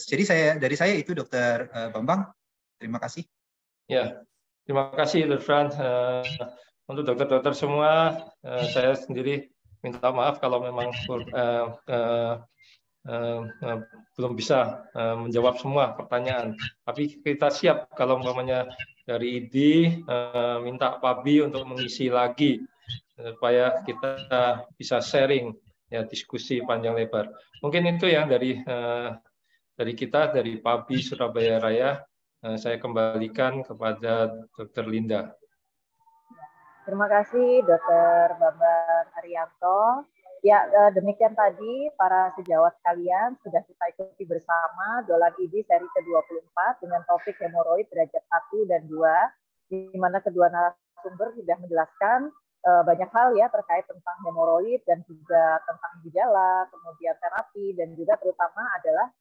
Jadi dari saya itu Dokter Bambang, terima kasih. Ya, terima kasih Dr. Frans. Untuk dokter-dokter semua, saya sendiri minta maaf kalau memang belum bisa menjawab semua pertanyaan. Tapi kita siap kalau umpamanya dari ID minta Pak Bi untuk mengisi lagi supaya kita bisa sharing ya, diskusi panjang lebar. Mungkin itu yang dari kita dari PABI Surabaya Raya. Saya kembalikan kepada Dr. Linda. Terima kasih Dr. Bambang Arianto. Ya, demikian tadi para sejawat sekalian sudah kita ikuti bersama Dolan ID seri ke-24 dengan topik hemoroid derajat 1 dan 2, di mana kedua narasumber sudah menjelaskan banyak hal ya terkait tentang hemoroid dan juga tentang gejala, kemudian terapi, dan juga terutama adalah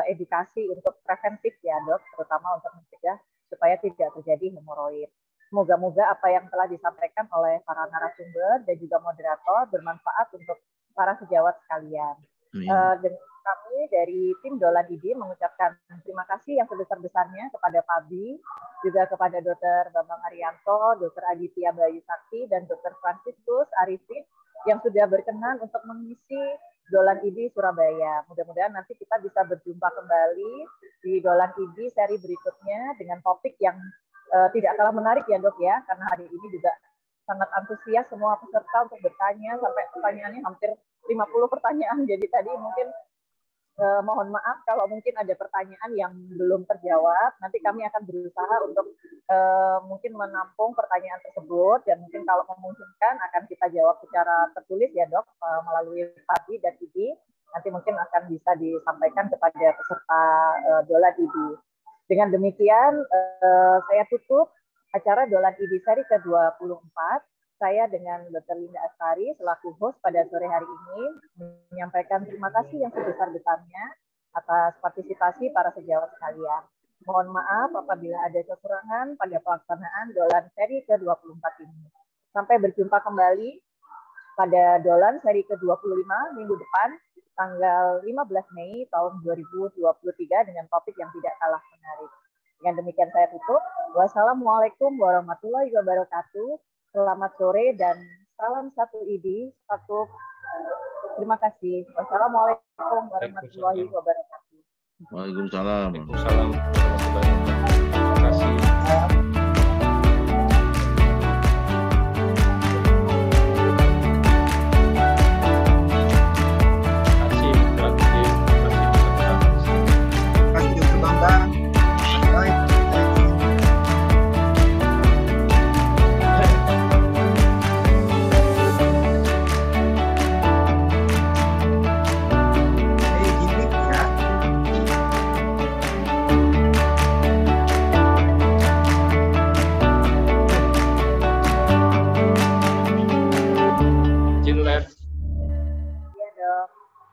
edukasi untuk preventif ya Dok, terutama untuk mencegah supaya tidak terjadi hemoroid. Semoga-moga apa yang telah disampaikan oleh para narasumber dan juga moderator bermanfaat untuk para sejawat sekalian. Dan kami dari tim Dolan ID mengucapkan terima kasih yang sebesar-besarnya kepada Pak Bi, juga kepada Dr. Bambang Arianto, Dr. Aditya Bayu Sakti, dan Dr. Franciscus Arifin yang sudah berkenan untuk mengisi Dolan ID Surabaya. Mudah-mudahan nanti kita bisa berjumpa kembali di Dolan ID seri berikutnya dengan topik yang tidak kalah menarik ya Dok ya, karena hari ini juga sangat antusias semua peserta untuk bertanya, sampai pertanyaannya hampir 50 pertanyaan. Jadi tadi mungkin mohon maaf kalau mungkin ada pertanyaan yang belum terjawab. Nanti kami akan berusaha untuk mungkin menampung pertanyaan tersebut, dan mungkin kalau memungkinkan akan kita jawab secara tertulis ya Dok, melalui PABI dan ID. Nanti mungkin akan bisa disampaikan kepada peserta Dolan ID. Dengan demikian saya tutup acara Dolan ID seri ke-24. Saya dengan Dr. Linda Astari selaku host pada sore hari ini menyampaikan terima kasih yang sebesar-besarnya atas partisipasi para sejawat sekalian. Mohon maaf apabila ada kekurangan pada pelaksanaan Dolan seri ke-24 ini. Sampai berjumpa kembali pada Dolan seri ke-25 minggu depan, tanggal 15 Mei tahun 2023 dengan topik yang tidak kalah menarik. Dengan demikian saya tutup. Wassalamualaikum warahmatullahi wabarakatuh. Selamat sore dan salam satu ID. Terima kasih. Wassalamualaikum warahmatullahi wabarakatuh. Waalaikumsalam. Waalaikumsalam warahmatullahi wabarakatuh. Terima kasih.